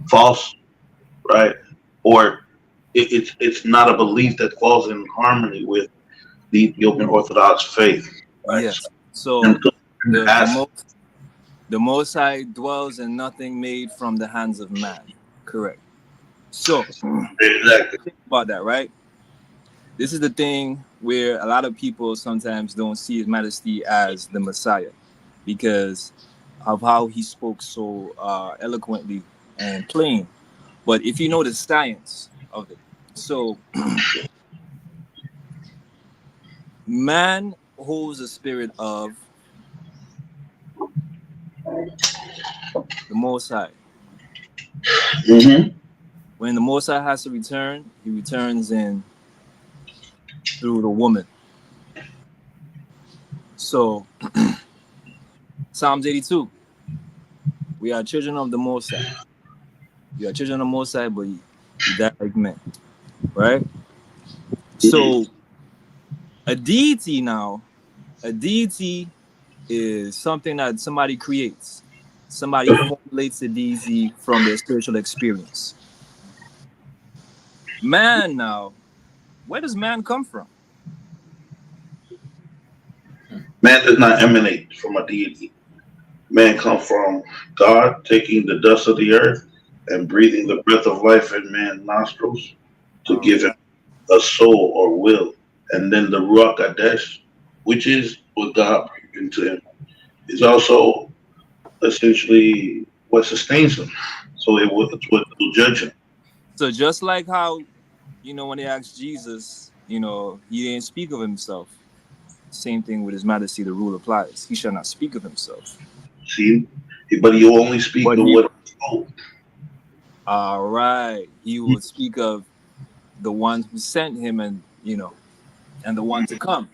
false, right, or it's not a belief that falls in harmony with the Ethiopian Orthodox faith. Right? Yes. So And so the Most High dwells in nothing made from the hands of man. Correct. So exactly. think about that, right? This is the thing where a lot of people sometimes don't see His Majesty as the Messiah because of how he spoke so eloquently and plain. But if you know the science of it, so man holds the spirit of the Most High. Mm-hmm. When the Most High has to return, he returns in through the woman. So Psalms 82, we are children of the Most High. We are children of the Most High, but he died like men, right? So a deity is something that somebody creates. Somebody formulates a deity from their spiritual experience. Man now, where does man come from? Man does not emanate from a deity. Man comes from God taking the dust of the earth and breathing the breath of life in man's nostrils to give him a soul or will. And then the Ruach Kadesh, which is what God breathed into him, is also essentially what sustains him. So it's what will judge him. So just like how, when they asked Jesus, he didn't speak of himself. Same thing with His Majesty, the rule applies. He shall not speak of himself. See? But he will only speak of what is told. All right. He will speak of the one who sent him and the one to come.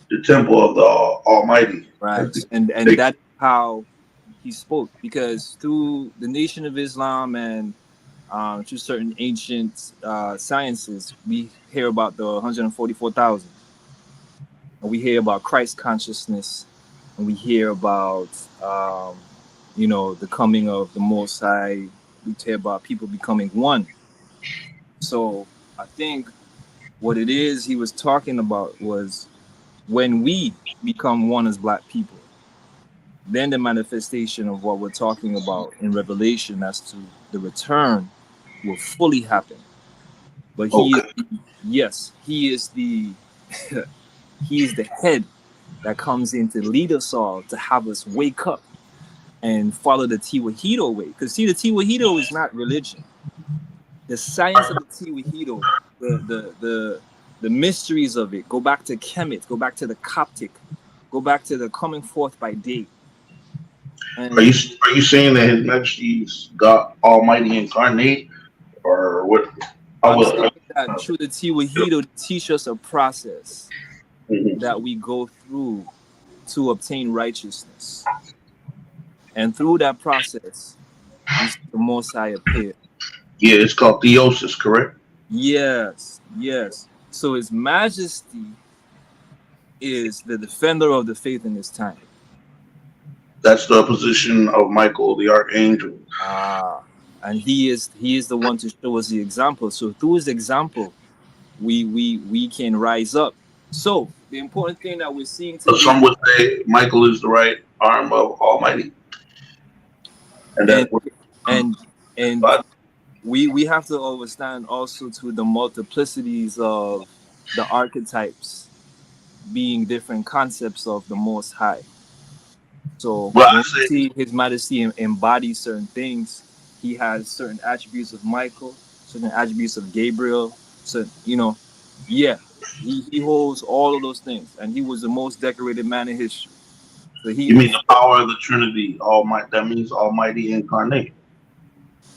The temple of the Almighty. Right. And that's how he spoke, because through the Nation of Islam and through certain ancient sciences, we hear about the 144,000. And we hear about Christ consciousness, and we hear about the coming of the Most High. We hear about people becoming one. So I think what it is he was talking about was when we become one as Black people, then the manifestation of what we're talking about in Revelation as to the return will fully happen. But he is the he is the head that comes in to lead us all, to have us wake up and follow the Tewahedo way. Because see, the Tewahedo is not religion. The science of the Tewahedo, the mysteries of it, go back to Kemet, go back to the Coptic, go back to the coming forth by day. And Are you saying that His Majesty is God Almighty incarnate, or what? I'm saying that through the Tewahedo teach us a process that we go through to obtain righteousness. And through that process, we see the Most High appear. Yeah, it's called theosis, correct? Yes. So His Majesty is the defender of the faith in this time. That's the position of Michael, the archangel. And he is the one to show us the example. So through his example, we can rise up. So the important thing that we're seeing today, Some would say Michael is the right arm of Almighty, and we have to understand also to the multiplicities of the archetypes being different concepts of the Most High. So when we see His Majesty embody certain things, he has certain attributes of Michael, certain attributes of Gabriel. So he holds all of those things, and he was the most decorated man in history. So you mean the power of the Trinity? Almighty. That means Almighty incarnate.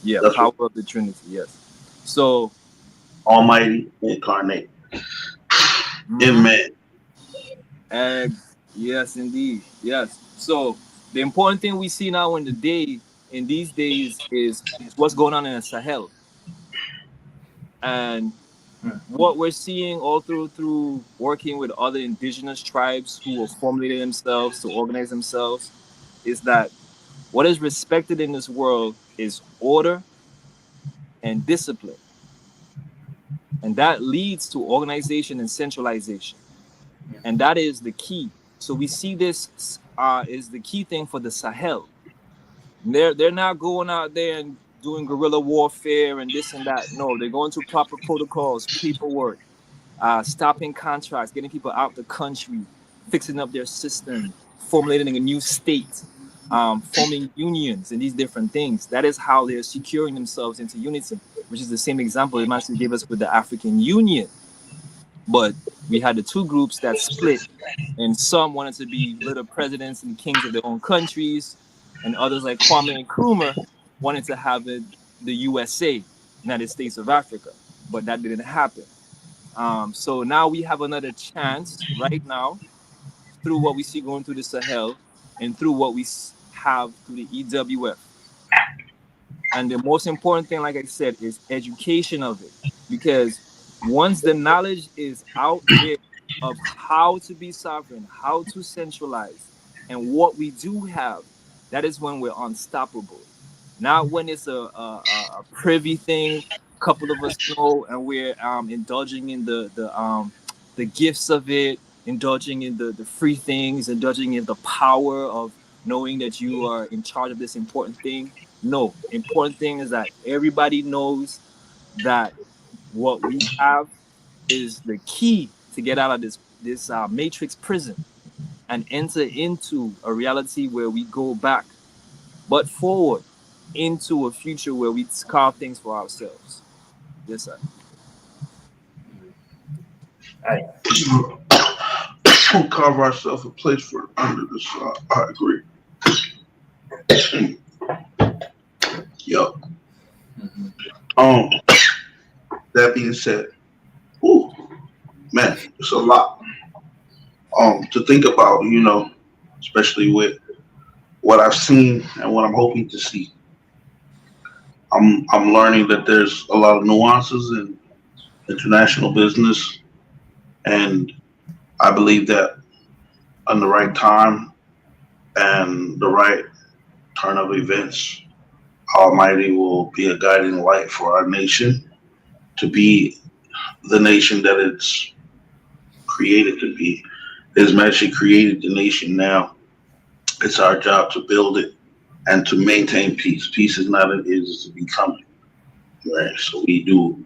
Yeah, that's power of the Trinity. Yes. So Almighty incarnate in man. And yes, indeed. Yes. So the important thing we see now in these days is what's going on in the Sahel. And what we're seeing all through working with other indigenous tribes who have formulated themselves to organize themselves is that what is respected in this world is order and discipline. And that leads to organization and centralization. And that is the key. So we see this is the key thing for the Sahel. They're not going out there and doing guerrilla warfare and this and that. No, they're going through proper protocols, paperwork, stopping contracts, getting people out the country, fixing up their system, formulating a new state, forming unions and these different things. That is how they're securing themselves into unison, which is the same example it actually gave us with the African Union. But we had the two groups that split, and some wanted to be little presidents and kings of their own countries, and others like Kwame Nkrumah wanted to have the USA, United States of Africa, but that didn't happen. So now we have another chance right now through what we see going through the Sahel and through what we have through the EWF. And the most important thing, like I said, is education of it. Because once the knowledge is out there of how to be sovereign, how to centralize, and what we do have, that is when we're unstoppable. Not when it's a privy thing, a couple of us know, and we're indulging in the gifts of it, indulging in the free things, indulging in the power of knowing that you are in charge of this important thing. No, important thing is that everybody knows that what we have is the key to get out of this matrix prison and enter into a reality where we go back, but forward into a future where we carve things for ourselves. Yes, sir. Carve ourselves a place for under the sun. I agree. Yep. That being said, ooh, man, it's a lot to think about, especially with what I've seen and what I'm hoping to see. I'm learning that there's a lot of nuances in international business, and I believe that on the right time and the right turn of events, Almighty will be a guiding light for our nation to be the nation that it's created to be. His Majesty created the nation now. It's our job to build it and to maintain peace. Peace is not it is to become it. Right? So we do,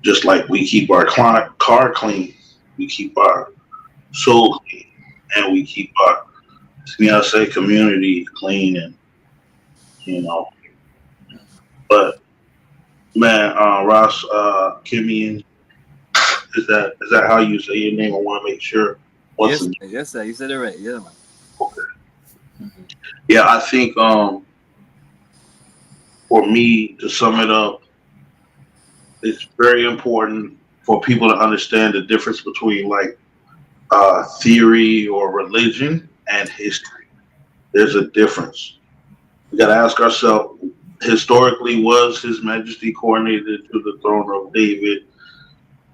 just like we keep our car clean, we keep our soul clean, and we keep our community clean, and But man, Ross Kimian, is that how you say your name? I want to make sure. Yes, sir. You said it right. Yeah, man. Okay. Yeah, I think for me to sum it up, it's very important for people to understand the difference between theory or religion and history. There's a difference. We got to ask ourselves, historically, was His Majesty coordinated to the throne of David?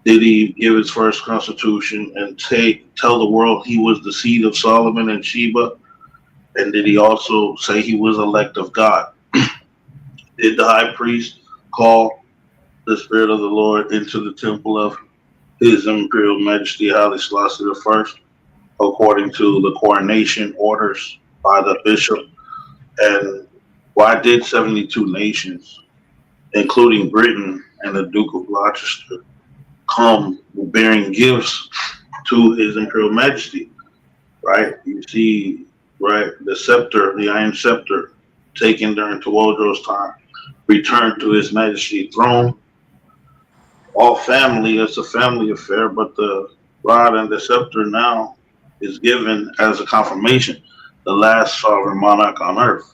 Did he give his first constitution and tell the world he was the seed of Solomon and Sheba? And did he also say he was elect of God? Did the high priest call the Spirit of the Lord into the temple of His Imperial Majesty Haile Selassie I, according to the coronation orders by the bishop? And why did 72 nations, including Britain and the Duke of Gloucester, come bearing gifts to His Imperial Majesty? Right? You see, right, the scepter, the iron scepter, taken during Tewodro's time, returned to His Majesty's throne. All family, it's a family affair, but the rod and the scepter now is given as a confirmation, the last sovereign monarch on earth.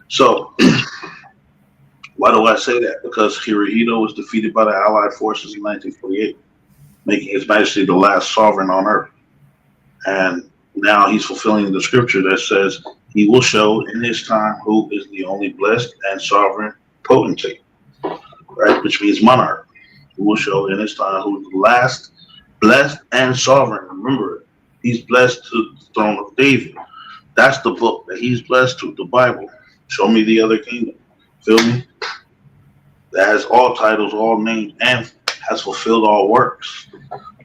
So, why do I say that? Because Hirohito was defeated by the Allied forces in 1948, making His Majesty the last sovereign on earth. And now he's fulfilling the scripture that says he will show in his time who is the only blessed and sovereign potentate, right? Which means monarch. He will show in his time who is the last blessed and sovereign. Remember, he's blessed to the throne of David. That's the book that he's blessed to, the Bible. Show me the other kingdom. Feel me? That has all titles, all names, and has fulfilled all works.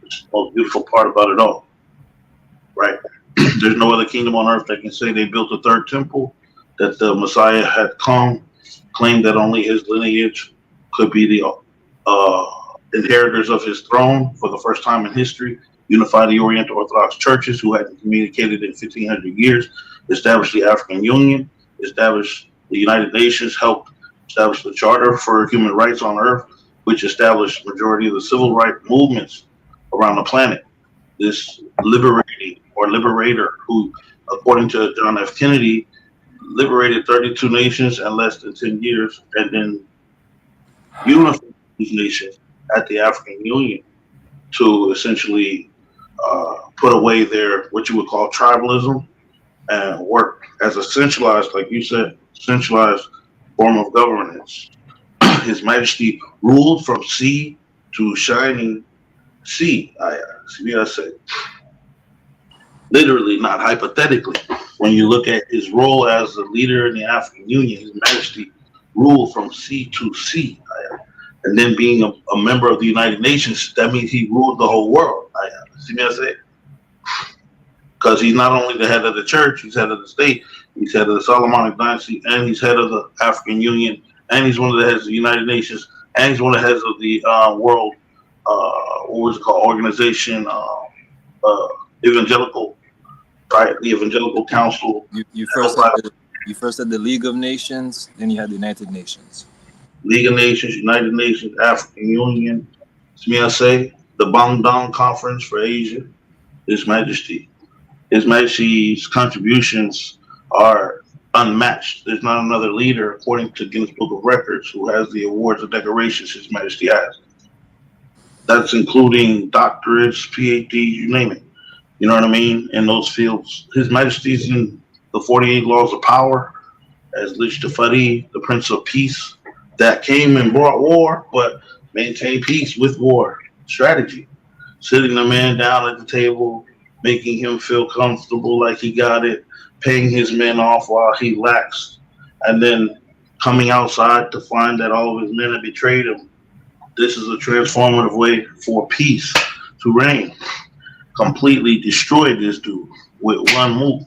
It's the most beautiful part about it all, right? There's no other kingdom on earth that can say they built a third temple, that the Messiah had come, claimed that only his lineage could be the inheritors of his throne for the first time in history, unify the Oriental Orthodox churches who hadn't communicated in 1,500 years, establish the African Union, establish the United Nations, helped establish the Charter for Human Rights on Earth, which established majority of the civil rights movements around the planet. This liberating or liberator who, according to John F. Kennedy, liberated 32 nations in less than 10 years and then unified these nations at the African Union to essentially put away their, what you would call tribalism, and work as a centralized, like you said, centralized form of governance. His Majesty ruled from sea to shining sea. I say, literally, not hypothetically. When you look at his role as a leader in the African Union, His Majesty ruled from sea to sea. And then being a member of the United Nations, that means he ruled the whole world. See me I say? Because he's not only the head of the church, he's head of the state, he's head of the Solomonic dynasty, and he's head of the African Union, and he's one of the heads of the United Nations, and he's one of the heads of the world, what was it called, organization, evangelical, right? The Evangelical Council. You first had the League of Nations, then you had the United Nations. League of Nations, United Nations, African Union, see I say, the Bandung Conference for Asia, His Majesty. His Majesty's contributions are unmatched. There's not another leader, according to Guinness Book of Records, who has the awards or decorations His Majesty has. That's including doctorates, PhDs, you name it. You know what I mean? In those fields. His Majesty's in the 48 Laws of Power as Lich Tafari, the Prince of Peace, that came and brought war, but maintained peace with war strategy. Sitting the man down at the table, making him feel comfortable like he got it, paying his men off while he laxed, and then coming outside to find that all of his men had betrayed him. This is a transformative way for peace to reign. Completely destroyed this dude with one move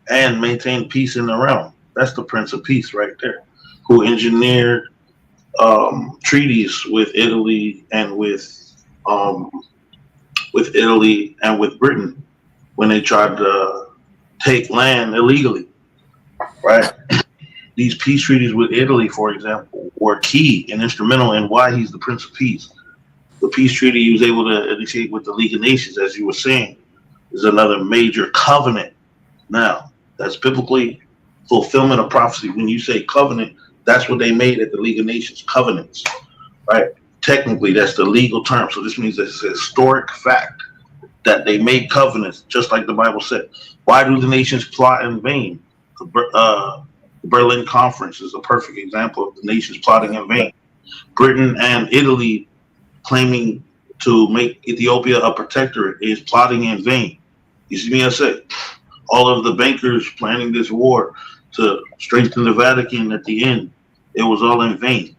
and maintained peace in the realm. That's the Prince of Peace right there, who engineered treaties with Italy and with Italy and with Britain when they tried to take land illegally, right? These peace treaties with Italy, for example, were key and instrumental in why he's the Prince of Peace. The peace treaty he was able to initiate with the League of Nations, as you were saying, is another major covenant. Now, that's biblically fulfillment of prophecy. When you say covenant, that's what they made at the League of Nations, covenants, right? Technically, that's the legal term. So this means it's a historic fact that they made covenants, just like the Bible said. Why do the nations plot in vain? The Berlin Conference is a perfect example of the nations plotting in vain. Britain and Italy claiming to make Ethiopia a protectorate is plotting in vain. You see me I say? All of the bankers planning this war to strengthen the Vatican at the end, it was all in vain.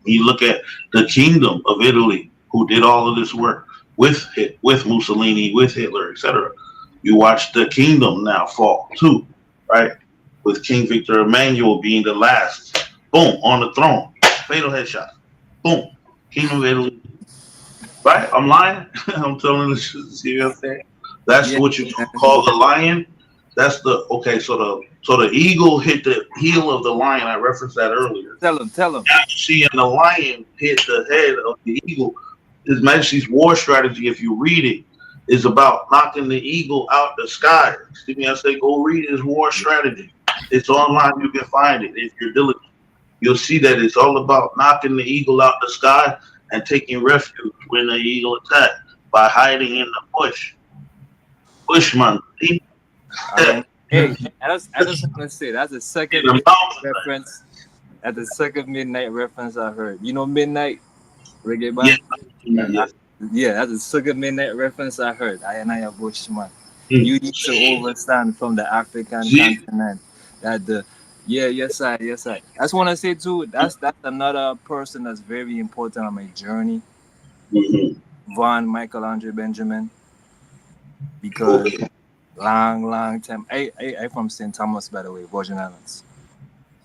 You look at the Kingdom of Italy, who did all of this work with Mussolini, with Hitler, etc. You watch the kingdom now fall too, right? With King Victor Emmanuel being the last, boom, on the throne, fatal headshot, boom, Kingdom of Italy. Right? I'm lying. I'm telling the truth. See what I'm saying? That's what you call the lion. That's the okay. So the eagle hit the heel of the lion. I referenced that earlier. Tell him. Now you see, and the lion hit the head of the eagle. His Majesty's war strategy, if you read it, is about knocking the eagle out the sky. See me? I say, go read his war strategy. It's online. You can find it if you're diligent. You'll see that it's all about knocking the eagle out the sky and taking refuge when the eagle attacks by hiding in the bush. Bushman. Hey, I just want to say that's the second reference. That's the second midnight reference I heard. You know midnight reggae band? Yeah, that's the second midnight reference I heard. I am Bushman. You need to understand from the African continent that yes I just want to say too, that's another person that's very important on my journey. Von Michelangelo Benjamin, because long time. I from St. Thomas, by the way, Virgin Islands.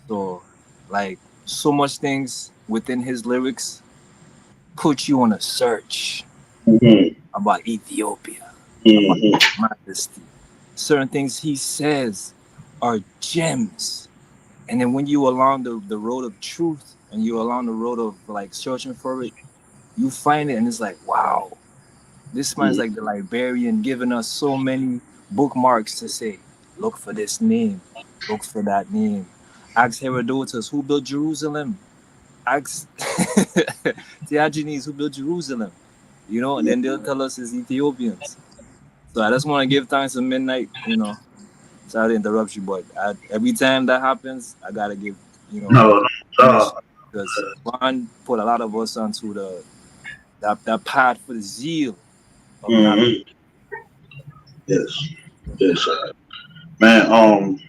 So, like, so much things within his lyrics put you on a search about Ethiopia, about majesty. Certain things he says are gems. And then when you along the road of truth and you're along the road of like searching for it, you find it and it's like, wow, this man's like the librarian giving us so many bookmarks to say, look for this name, look for that name. Ask Herodotus, who built Jerusalem? Ask Theagenes, who built Jerusalem? You know, and then they'll tell us it's Ethiopians. So I just want to give thanks to Midnight, you know. Sorry to interrupt you, but every time that happens, I gotta give, you know, because Ron put a lot of us onto that path for the zeal of knowledge. Yes, man.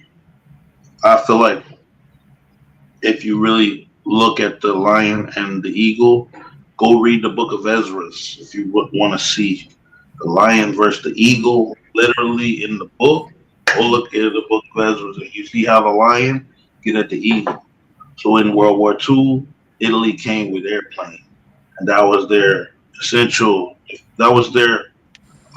I feel like if you really look at the lion and the eagle, go read the book of Ezra if you want to see the lion versus the eagle literally in the book. Go look at the book of Ezra and you see how the lion get at the eagle. So in World War II, Italy came with airplane, and that was their essential. That was their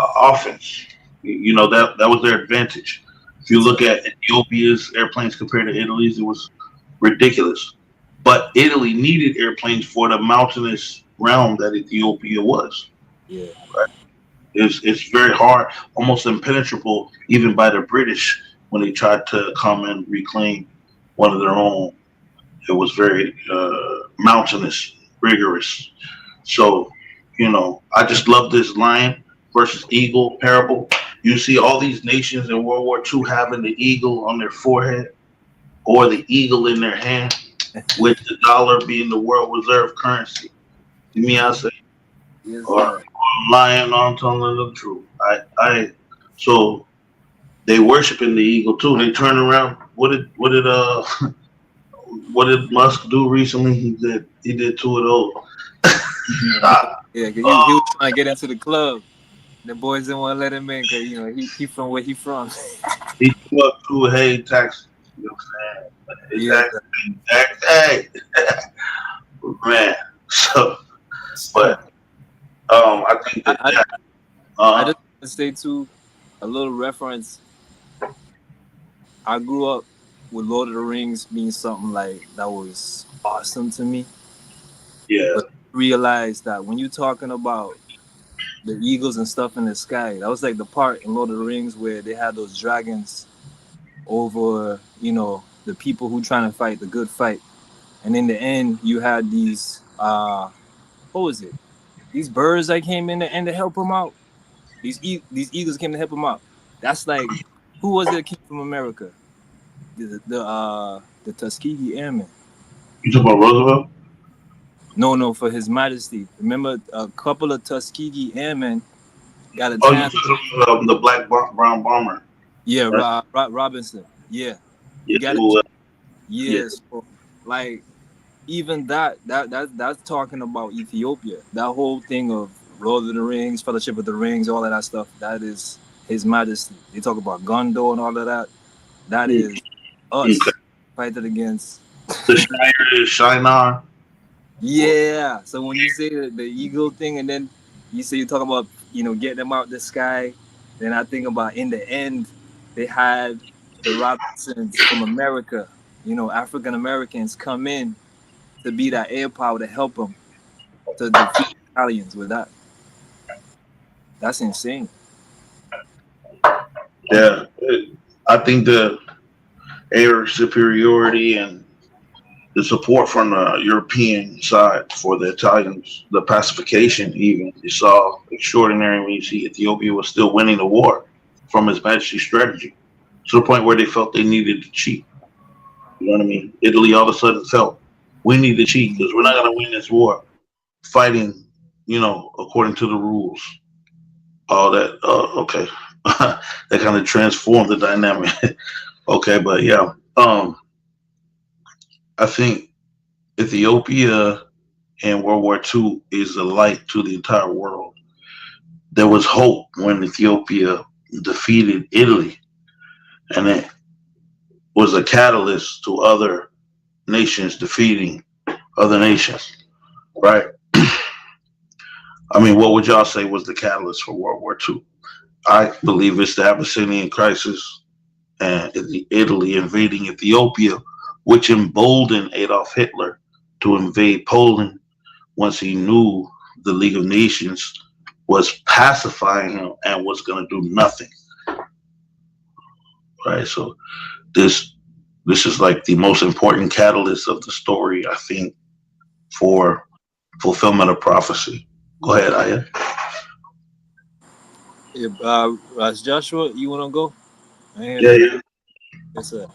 offense. You know, that was their advantage. If you look at Ethiopia's airplanes compared to Italy's, it was ridiculous. But Italy needed airplanes for the mountainous realm that Ethiopia was. Yeah. Right? It's very hard, almost impenetrable, even by the British when they tried to come and reclaim one of their own. It was very mountainous, rigorous. So, you know, I just love this lion versus eagle parable. You see all these nations in World War II having the eagle on their forehead or the eagle in their hand, with the dollar being the world reserve currency. To me, I say, Yes, or I'm lying, or I'm telling the truth. So they worshiping the eagle too. They turn around. What did what did Musk do recently? He did two of those. Yeah, he was trying to get into the club. The boys didn't want to let him in because, you know, he from where he from. He threw up two hay taxes. You know what I'm saying? Yeah. Hey, man. So, but I think that I just want to say too, a little reference. I grew up with Lord of the Rings being something like that was awesome to me. Yeah. But realize that when you're talking about the eagles and stuff in the sky, that was like the part in Lord of the Rings where they had those dragons over, you know, the people who trying to fight the good fight. And in the end, you had these, what was it? These birds that came in the end to help him out. These eagles came to help him out. That's like, who was it that came from America? The Tuskegee Airmen. You talking about Roosevelt? No, for His Majesty. Remember, a couple of Tuskegee Airmen got a Oh, you chance. talking about the black brown bomber? Yeah, right? Robinson. Yeah, Yeah. got Who, it. Yes, yeah. Like even that's talking about Ethiopia. That whole thing of Lord of the Rings, Fellowship of the Rings, all of that stuff. That is His Majesty. They talk about Gondor and all of that. That is us fighting against the Shinar. Yeah. So when you say the eagle thing, and then you say you talk about, you know, getting them out the sky, then I think about in the end they had the Robinsons from America, you know, African Americans come in to be that air power to help them to defeat the Italians with that. That's insane. Yeah, I think the air superiority and the support from the European side for the Italians, the pacification even, you saw extraordinary when you see Ethiopia was still winning the war from His Majesty's strategy to the point where they felt they needed to cheat. You know what I mean? Italy all of a sudden felt we need to cheat because we're not going to win this war fighting, you know, according to the rules. All that, okay. That kind of transformed the dynamic. Okay, but yeah, I think Ethiopia in World War II is a light to the entire world. There was hope when Ethiopia defeated Italy, and it was a catalyst to other nations defeating other nations, right? I mean, what would y'all say was the catalyst for World War II? I believe it's the Abyssinian crisis and Italy invading Ethiopia, which emboldened Adolf Hitler to invade Poland once he knew the League of Nations was pacifying him and was going to do nothing. Right. So this is like the most important catalyst of the story, I think, for fulfillment of prophecy. Go ahead, Aya. As Joshua, you want to go? Yeah. Yes, sir.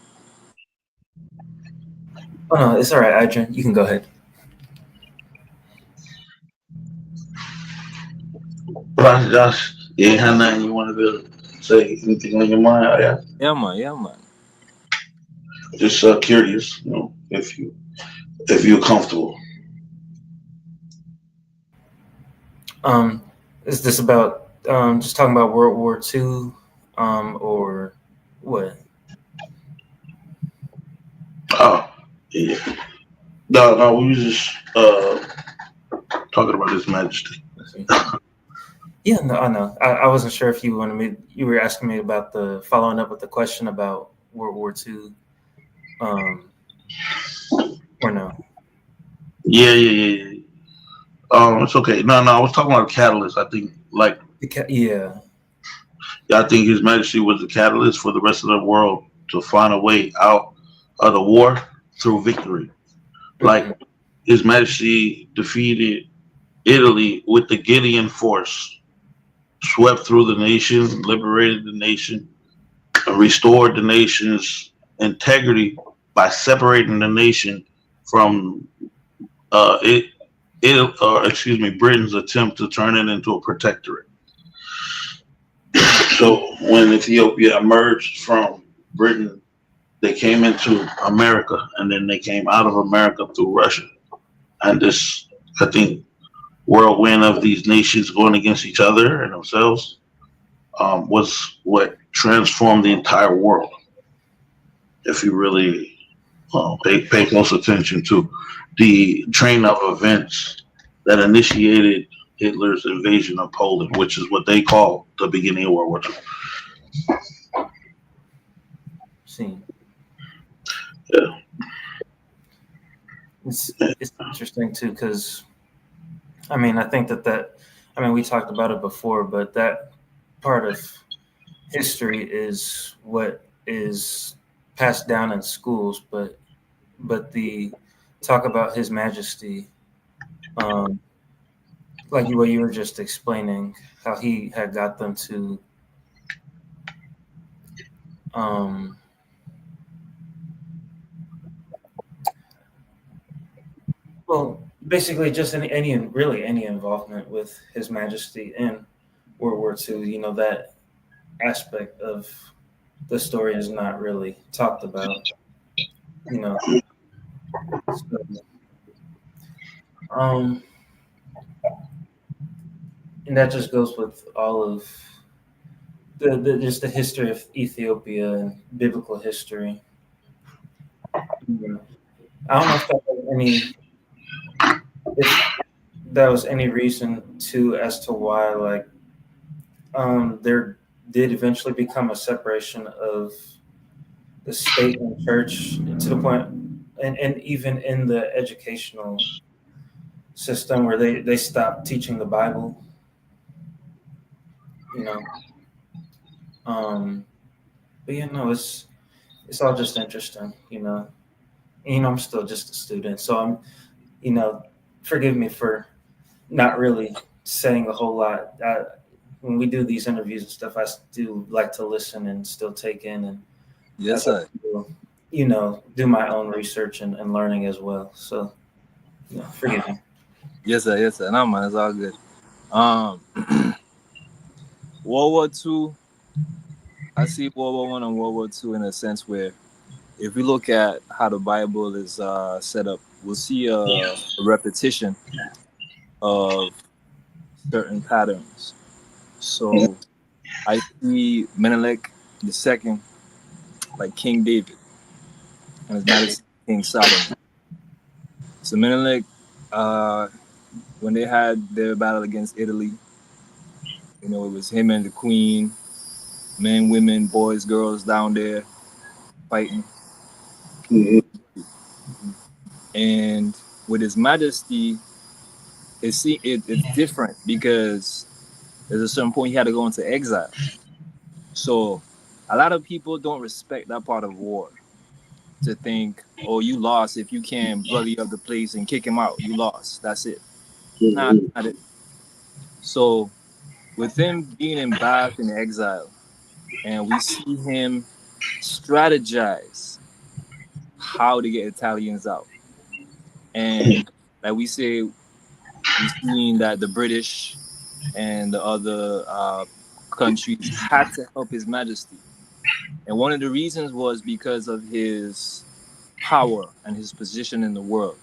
Oh no, it's all right, Adrian. You can go ahead. Josh, you ain't had nothing you wanted to say? Anything on your mind, Aya? Yeah, man. Just curious, if you're comfortable. Is this about just talking about World War II, or what? Oh, yeah. No, we was just talking about His Majesty. Yeah, no, I know. I wasn't sure if you were asking me about following up with the question about World War II, or no? Yeah. It's okay. No, I was talking about catalyst. I think, Yeah. I think His Majesty was the catalyst for the rest of the world to find a way out of the war through victory. Like, His Majesty defeated Italy with the Gideon force, swept through the nation, liberated the nation, and restored the nation's integrity by separating the nation from Britain's attempt to turn it into a protectorate. So when Ethiopia emerged from Britain, they came into America, and then they came out of America through Russia. And this, I think, whirlwind of these nations going against each other and themselves was what transformed the entire world. If you really pay close attention to the train of events that initiated Hitler's invasion of Poland, which is what they call the beginning of World War II. See. Yeah. It's interesting too, because I mean, I think we talked about it before, but that part of history is what is passed down in schools, but the talk about His Majesty, like what you were just explaining, how he had got them to well, basically just any involvement with His Majesty in World War II, that aspect of the story is not really talked about, So, and that just goes with all of just the history of Ethiopia and biblical history. I don't know if that was any reason as to why there did eventually become a separation of the state and church to the point, and even in the educational system where they stopped teaching the Bible. But it's all just interesting, I'm still just a student, so I'm, forgive me for not really saying a whole lot. When we do these interviews and stuff, I do like to listen and still take in, and yes, sir. Do my own research and learning as well. So, forgive me. Yes, sir. No, man, it's all good. World War II, I see World War I and World War II in a sense where, if we look at how the Bible is set up we'll see a repetition of certain patterns. So I see Menelik II, like King David, and His Majesty King Solomon. So Menelik, when they had their battle against Italy, you know, it was him and the Queen, men, women, boys, girls down there fighting. And with His Majesty, it's different because there's a certain point he had to go into exile. So a lot of people don't respect that part of war, to think, oh, you lost if you can't bloody up the place and kick him out. You lost. That's it. Nah, that's not it. So with him being in Bath in exile, and we see him strategize how to get Italians out. And like we say, we've seen that the British and the other countries had to help His Majesty. And one of the reasons was because of his power and his position in the world.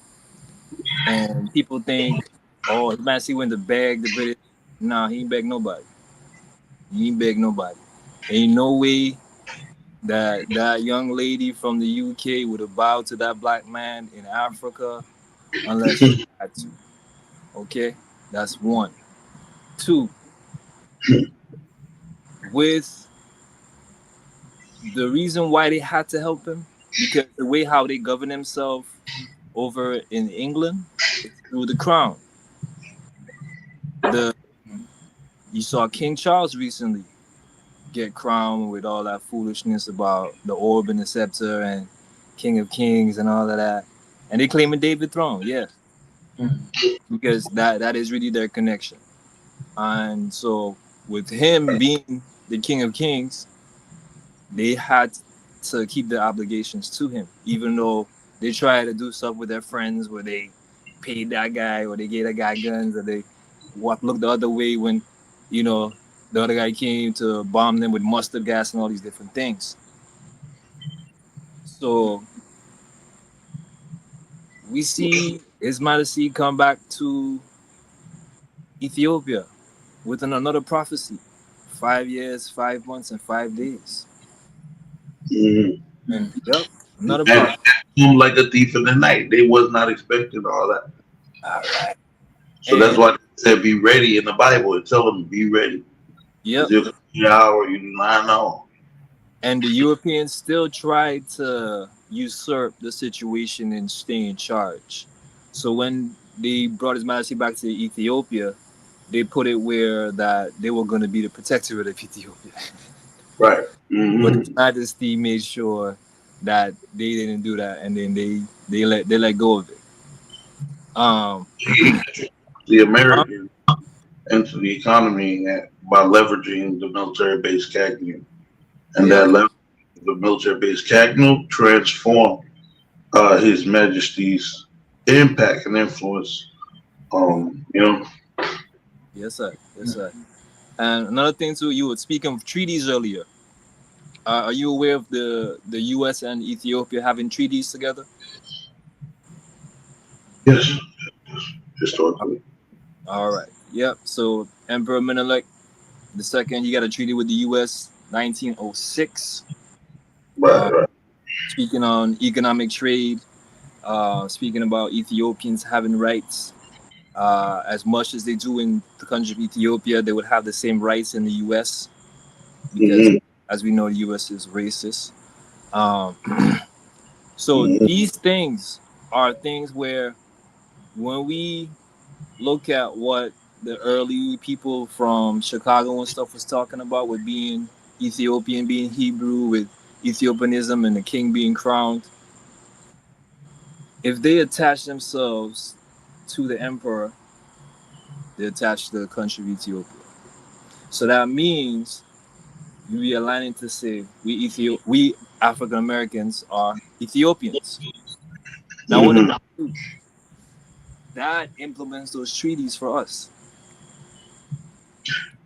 And people think, oh, His Majesty went to beg the British. Nah, he ain't beg nobody. He ain't beg nobody. Ain't no way that that young lady from the UK would have bowed to that black man in Africa unless she had to. Okay? That's one. Two, with the reason why they had to help him, because the way how they govern themselves over in England is through the crown. The You saw King Charles recently get crowned with all that foolishness about the orb and the scepter and King of Kings and all of that. And they claiming David throne, yeah. Because that is really their connection. And so with him being the King of Kings, they had to keep their obligations to him, even though they try to do stuff with their friends where they paid that guy or they gave that guy guns or they looked the other way when, you know, the other guy came to bomb them with mustard gas and all these different things. So we see His Majesty come back to Ethiopia with another prophecy. 5 years, 5 months, and 5 days. And yep, another prophecy. And like a thief in the night. They was not expecting all that. All right. So that's why they said be ready in the Bible. It tell them be ready. Yep. Your hour you do not know. And the Europeans still tried to usurp the situation and stay in charge. So when they brought His Majesty back to Ethiopia, they put it where that they were going to be the protectorate of Ethiopia. Right. But His Majesty made sure that they didn't do that, and then they let go of it. The Americans into the economy by leveraging the military base Cagnew, and that leveraging the military base Cagnew transformed His Majesty's impact and influence. You know. Yes, sir. Yes, sir. And another thing too, you were speaking of treaties earlier. Are you aware of the U.S. and Ethiopia having treaties together? Yes, historically. All right. Yep. So Emperor Menelik II, he got a treaty with the U.S. 1906. Right. Speaking on economic trade, speaking about Ethiopians having rights, as much as they do in the country of Ethiopia, they would have the same rights in the U.S. because, as we know, the U.S. is racist. So these things are things where when we look at what the early people from Chicago and stuff was talking about with being Ethiopian, being Hebrew, with Ethiopianism and the king being crowned, if they attach themselves to the emperor, they attach to the country of Ethiopia. So that means we are aligning to say we African Americans are Ethiopians. Now, what does that do? That implements those treaties for us.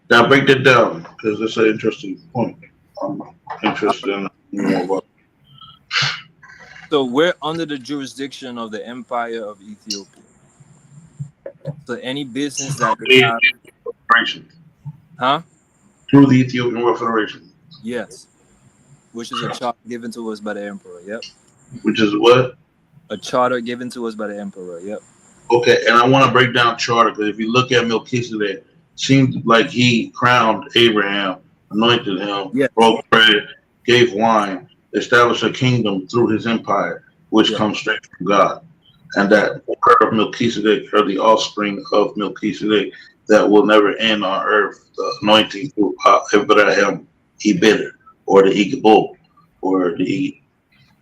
Now break that down because it's an interesting point. I'm interested in more about. So we're under the jurisdiction of the Empire of Ethiopia. So any business that they have, Federation. huh? Through the Ethiopian World Federation. Yes, which is a charter given to us by the emperor. Yep, Which is what? a charter given to us by the emperor. Yep. Okay, and I want to break down charter because if you look at Melchizedek, seemed like he crowned Abraham, anointed him, Yes. broke bread, gave wine, established a kingdom through his empire, which Yeah. comes straight from God. And that word of Melchizedek are the offspring of Melchizedek that will never end on earth, the anointing through Abraham, Ebed, or the Igbo, or the,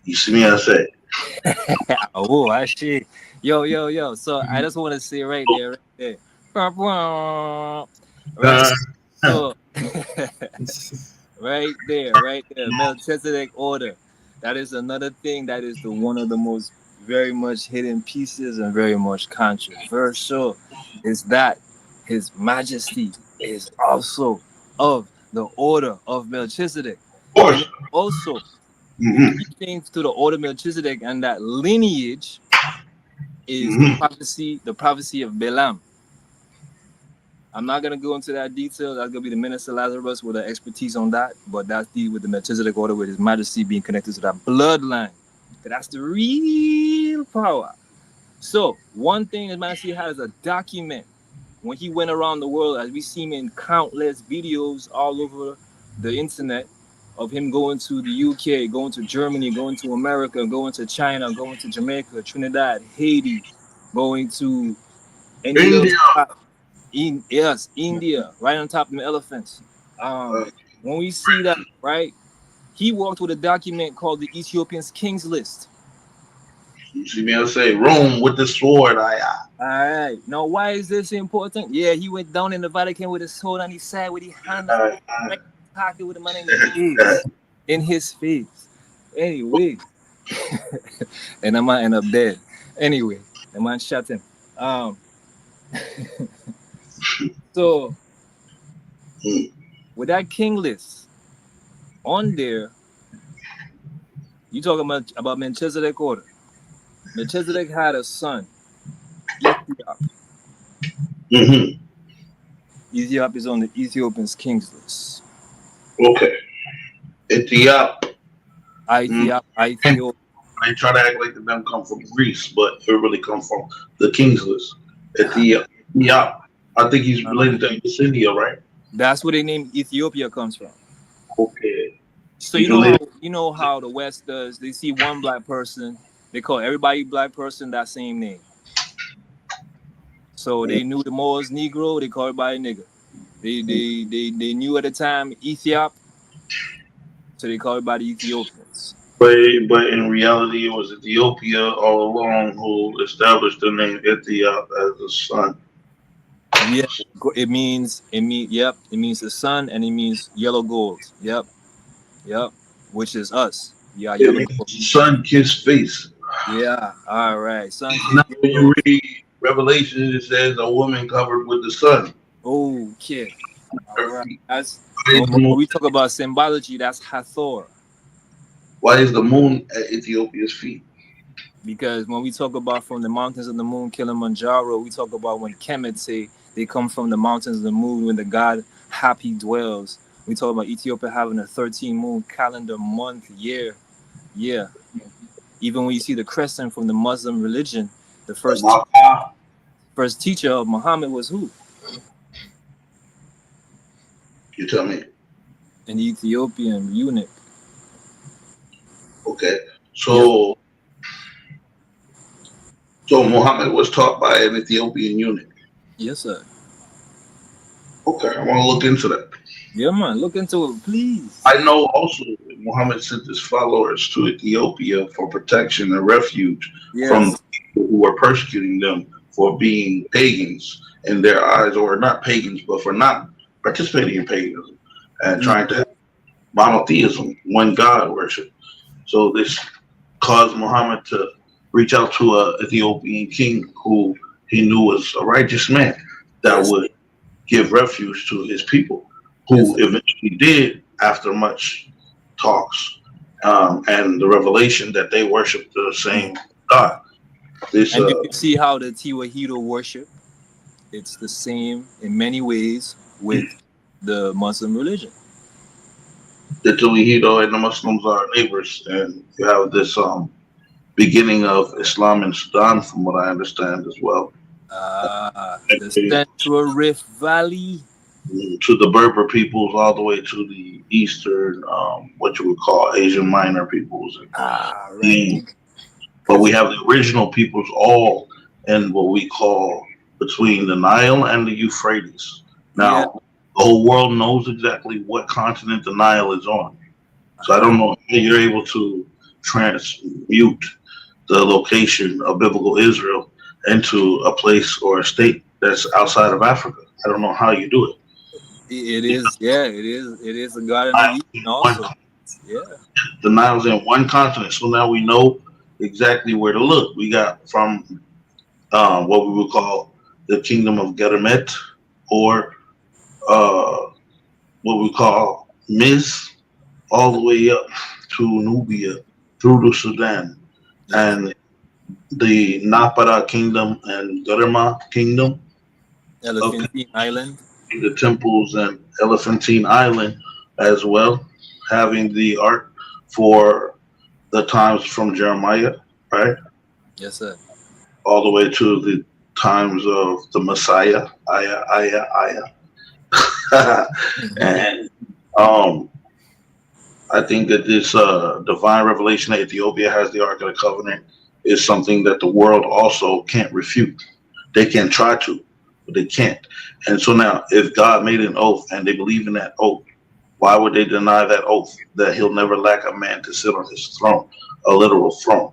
you see me, I say. Oh, I see. Yo. So I just want to say right there. Right. So right there. Melchizedek order. That is another thing that is the one of the most very much hidden pieces and very much controversial. Is that His Majesty is also of the order of Melchizedek. Of course. And also the Mm-hmm. key thing to the order of Melchizedek and that lineage is Mm-hmm. the prophecy of Balaam. I'm not gonna go into that detail. That's gonna be the minister Lazarus with the expertise on that. But that's with the Melchizedek order, with His Majesty being connected to that bloodline. That's the real power. So one thing His Majesty had is a document when he went around the world, as we see him in countless videos all over the internet, of him going to the UK, going to Germany, going to America, going to China, going to Jamaica, Trinidad, Haiti, going to any India. India, right on top of the elephants. When we see that, right, he walked with a document called the Ethiopian's King's List. You see me, I say, Rome with the sword. All right. Now, why is this important? Yeah, he went down in the Vatican with his sword on his side, with his hand right pocket with the man in his face. In his face. Anyway. And I might end up dead. Anyway, the man shot him. So, with that king list on there, you talking about Melchizedek order. Melchizedek had a son, Ethiop. Mm-hmm. Ethiop is on the Ethiopian's king's list. Okay. Ethiop. Ethiop. They try to act like the them come from Greece, but it really come from the king's list. Ethiop. I think he's related to East India, right? That's where the name Ethiopia comes from. Okay. So you know how the West does. They see one black person, they call everybody black person that same name. So they knew the Moors Negro, they call everybody nigger. They knew at the time Ethiop, so they call everybody Ethiopians. But in reality, it was Ethiopia all along who established the name Ethiop as the son. Yeah, it means the sun, and it means yellow gold. Yep, which is us. Yeah, It means sun kissed face. Yeah, all right. Sun now, when you read Revelation, it says a woman covered with the sun. Okay. All right. That's when we talk about symbology, that's Hathor. Why is the moon at Ethiopia's feet? Because when we talk about from the mountains of the moon, Kilimanjaro, we talk about when Kemet say they come from the mountains of the moon, when the god Hapi dwells. We talk about Ethiopia having a 13 moon calendar month, year. Yeah. Even when you see the crescent from the Muslim religion, the first teacher of Muhammad was who? You tell me. An Ethiopian eunuch. Okay. So Muhammad was taught by an Ethiopian eunuch. Yes, sir. Okay, I want to look into that. Yeah, man, look into it, please. I know also Muhammad sent his followers to Ethiopia for protection and refuge from people who were persecuting them for being pagans in their eyes, or not pagans, but for not participating in paganism and trying to have monotheism, one God worship. So this caused Muhammad to reach out to an Ethiopian king who he knew was a righteous man that would give refuge to his people, who eventually did after much talks and the revelation that they worship the same God. This And you can see how the Tiwahito worship, it's the same in many ways with the Muslim religion. the Tawhido and the Muslims are neighbors, and you have this beginning of Islam in Sudan, from what I understand as well. The Central Rift Valley. To the Berber peoples, all the way to the Eastern, what you would call Asian Minor peoples. Right. But we have the original peoples all in what we call between the Nile and the Euphrates. Yeah. Now, the whole world knows exactly what continent the Nile is on. So I don't know how you're able to transmute the location of biblical Israel into a place or a state that's outside of Africa. I don't know how you do it. It is, yeah, it is. It is a Garden of Eden also. Yeah. The Nile's in one continent, so now we know exactly where to look. We got from what we would call the Kingdom of Gadamet, or what we call Miz, all the way up to Nubia through the Sudan, and the Napara Kingdom and Garima Kingdom, Elephantine Island. the temples and Elephantine Island as well, having the ark for the times from Jeremiah, right? Yes, sir. All the way to the times of the Messiah, and I think that this divine revelation that Ethiopia has the Ark of the Covenant is something that the world also can't refute. They can try to, but they can't. And so now, if God made an oath and they believe in that oath, why would they deny that oath that He'll never lack a man to sit on His throne, a literal throne?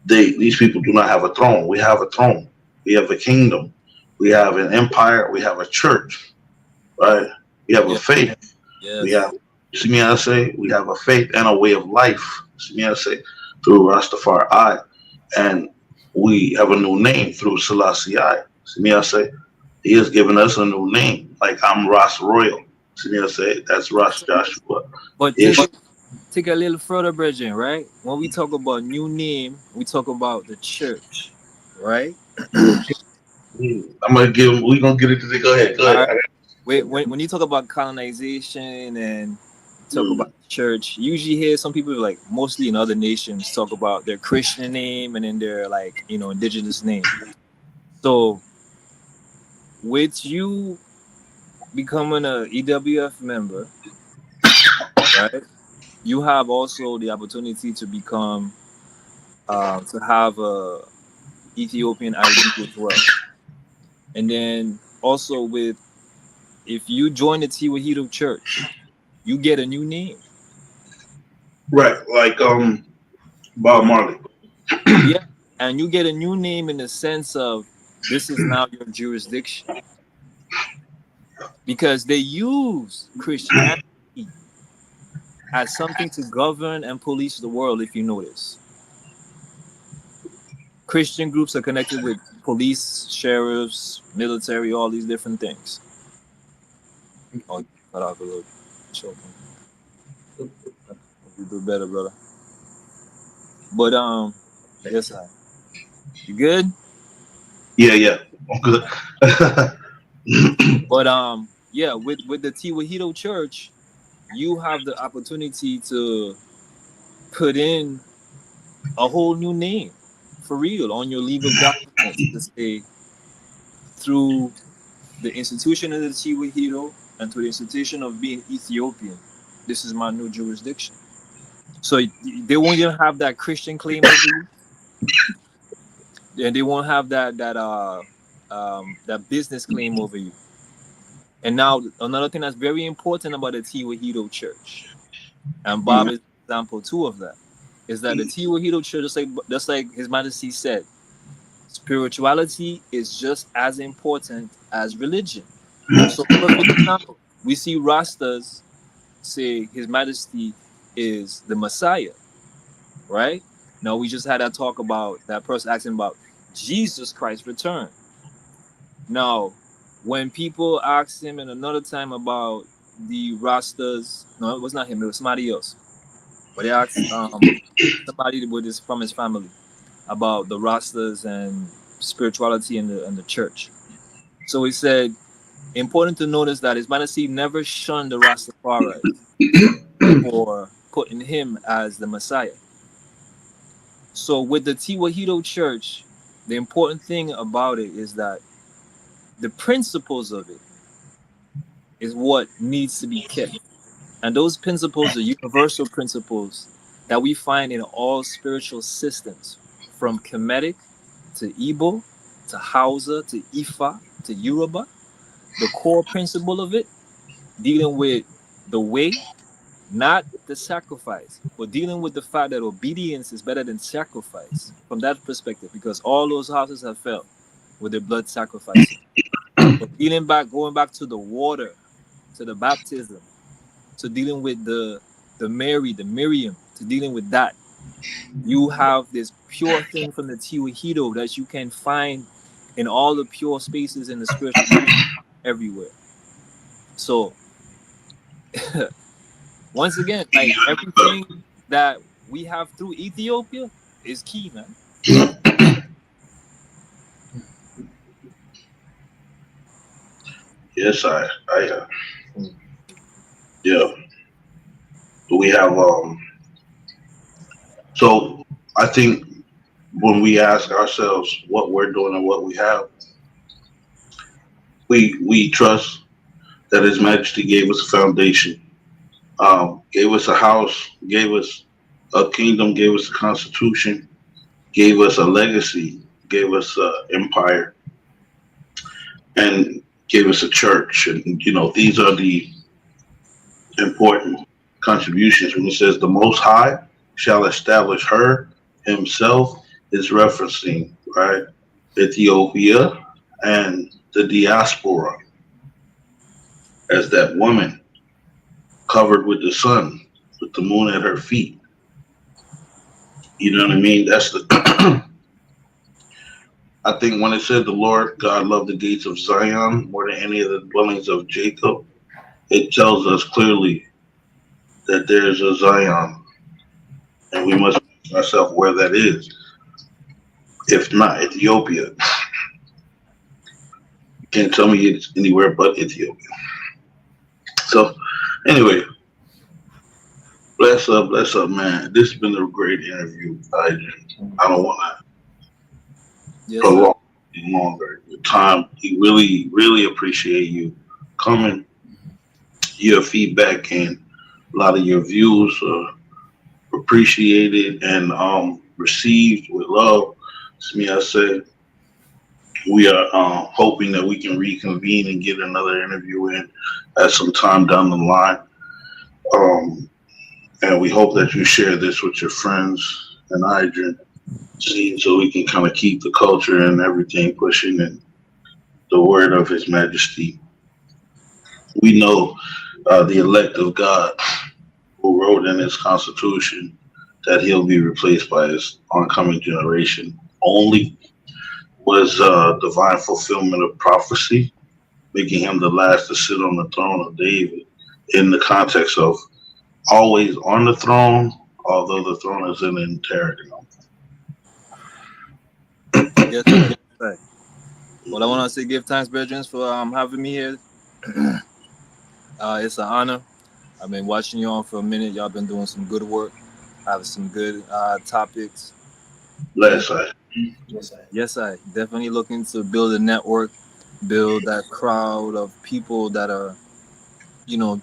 These people do not have a throne. We have a throne. We have a kingdom. We have an empire. We have a church, right? We have a faith. Yes. We have, see me I say, we have a faith and a way of life. See me I say, through Rastafari, and we have a new name through Selassie. See me I say, He has given us a new name. Like I'm Ras Royal. See me I say, that's Ras Joshua. But take a little further, Bridget, right? When we talk about new name, we talk about the church, right? I'm gonna give. We're gonna get it to the. Go ahead. Go ahead. Right. Wait, when you talk about colonization and talk about church, you usually hear some people, like mostly in other nations, talk about their Christian name and then their, like, indigenous name. So with you becoming a EWF member, right, you have also the opportunity to become to have a Ethiopian ID as well. And then also if you join the Tiwahito Church, you get a new name. Right, like Bob Marley. Yeah, and you get a new name in the sense of this is now your jurisdiction, because they use Christianity as something to govern and police the world. If you notice, Christian groups are connected with police, sheriffs, military, all these different things. Oh, cut off a little. Choking. You do better, brother. But yes, sir. You good? Yeah, I'm good. But yeah, with the Tiwahito Church, you have the opportunity to put in a whole new name for real on your legal documents to say, through the institution of the Tiwahito and through the institution of being Ethiopian, this is my new jurisdiction. So they won't even have that Christian claim over you, and they won't have that business claim over you. And now another thing that's very important about the Tiwahito Church, and Bob is an example too of that, is that the Tiwahito Church, just like His Majesty said, spirituality is just as important as religion. So, perfect example, we see Rastas say His Majesty is the Messiah, right? Now, we just had that talk about that person asking about Jesus Christ's return. Now, when people asked him in another time about the Rastas, no, it was not him, it was somebody else. but they asked somebody with his from his family about the Rastas and spirituality in the church. So he said, important to notice that His Majesty never shunned the Rastafari for putting him as the Messiah. So with the Tiwahito Church, the important thing about it is that the principles of it is what needs to be kept. And those principles are universal principles that we find in all spiritual systems, from Kemetic to Igbo to Hausa to Ifa to Yoruba. The core principle of it, dealing with the way, not the sacrifice, but dealing with the fact that obedience is better than sacrifice from that perspective, because all those houses have failed with their blood sacrificing. But going back to the water, to the baptism, to dealing with the Mary, the Miriam, to dealing with that, you have this pure thing from the Tiwahito that you can find in all the pure spaces in the spiritual everywhere. So once again, like everything that we have through Ethiopia is key, man. Yes, yeah. We have so I think when we ask ourselves what we're doing and what we have, we trust that His Majesty gave us a foundation, gave us a house, gave us a kingdom, gave us a constitution, gave us a legacy, gave us an empire, and gave us a church. And these are the important contributions. When it says the Most High shall establish her Himself, is referencing, right, Ethiopia and the diaspora as that woman covered with the sun, with the moon at her feet. You know what I mean? That's the. I think when it said the Lord God loved the gates of Zion more than any of the dwellings of Jacob, it tells us clearly that there's a Zion, and we must ask ourselves where that is. If not Ethiopia, you can't tell me it's anywhere but Ethiopia. So, anyway, bless up, man. This has been a great interview. I don't want to prolong it longer. The time, we really, really appreciate you coming. Your feedback and a lot of your views are appreciated and received with love. To me, I said we are hoping that we can reconvene and get another interview in at some time down the line. And we hope that you share this with your friends and Adrian, so we can kind of keep the culture and everything pushing and the word of His Majesty. We know the elect of God, who wrote in His Constitution that He'll be replaced by His oncoming generation, only was divine fulfillment of prophecy, making Him the last to sit on the throne of David, in the context of always on the throne, although the throne is in entirety. Yes, right. Well, I want to say give thanks, brethren, for having me here. It's an honor. I've been watching you on for a minute. Y'all been doing some good work, having some good topics. Yes, I definitely looking to build a network, build that crowd of people that are,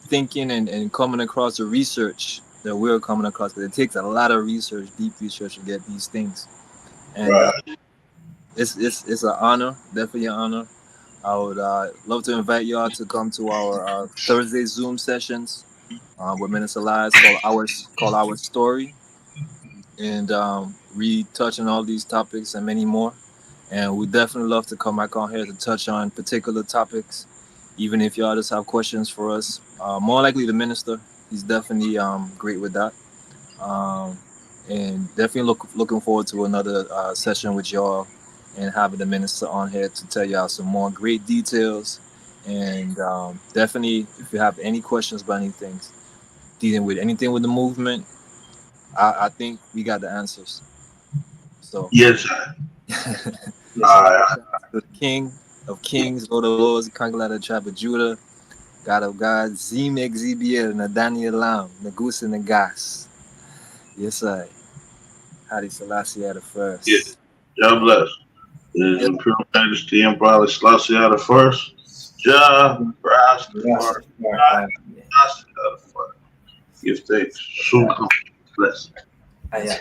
thinking and coming across the research that we're coming across. Because it takes a lot of research, deep research, to get these things. And it's an honor, definitely an honor. I would love to invite y'all to come to our Thursday Zoom sessions with Minister Lies called Our Story, and retouch on all these topics and many more. And we definitely love to come back on here to touch on particular topics, even if y'all just have questions for us. More likely the minister, he's definitely great with that. And definitely looking forward to another session with y'all and having the minister on here to tell y'all some more great details. And definitely, if you have any questions about anything, dealing with anything with the movement, I think we got the answers. So Yes, sir. Yes, All sir. right. the King of Kings, Lord of Lords, conqueror of the tribe of Judah, God of gods, Zimek Zibiel, Nadani Elam, Nagus and Nagas. Yes, I. Haile Selassie the Yeah. first. God bless. His Yes, Imperial Majesty Emperor Selassie the first. Jah Rastafari. Rastafari. Selassie the first. Give thanks. Shukran. Bless. Yeah.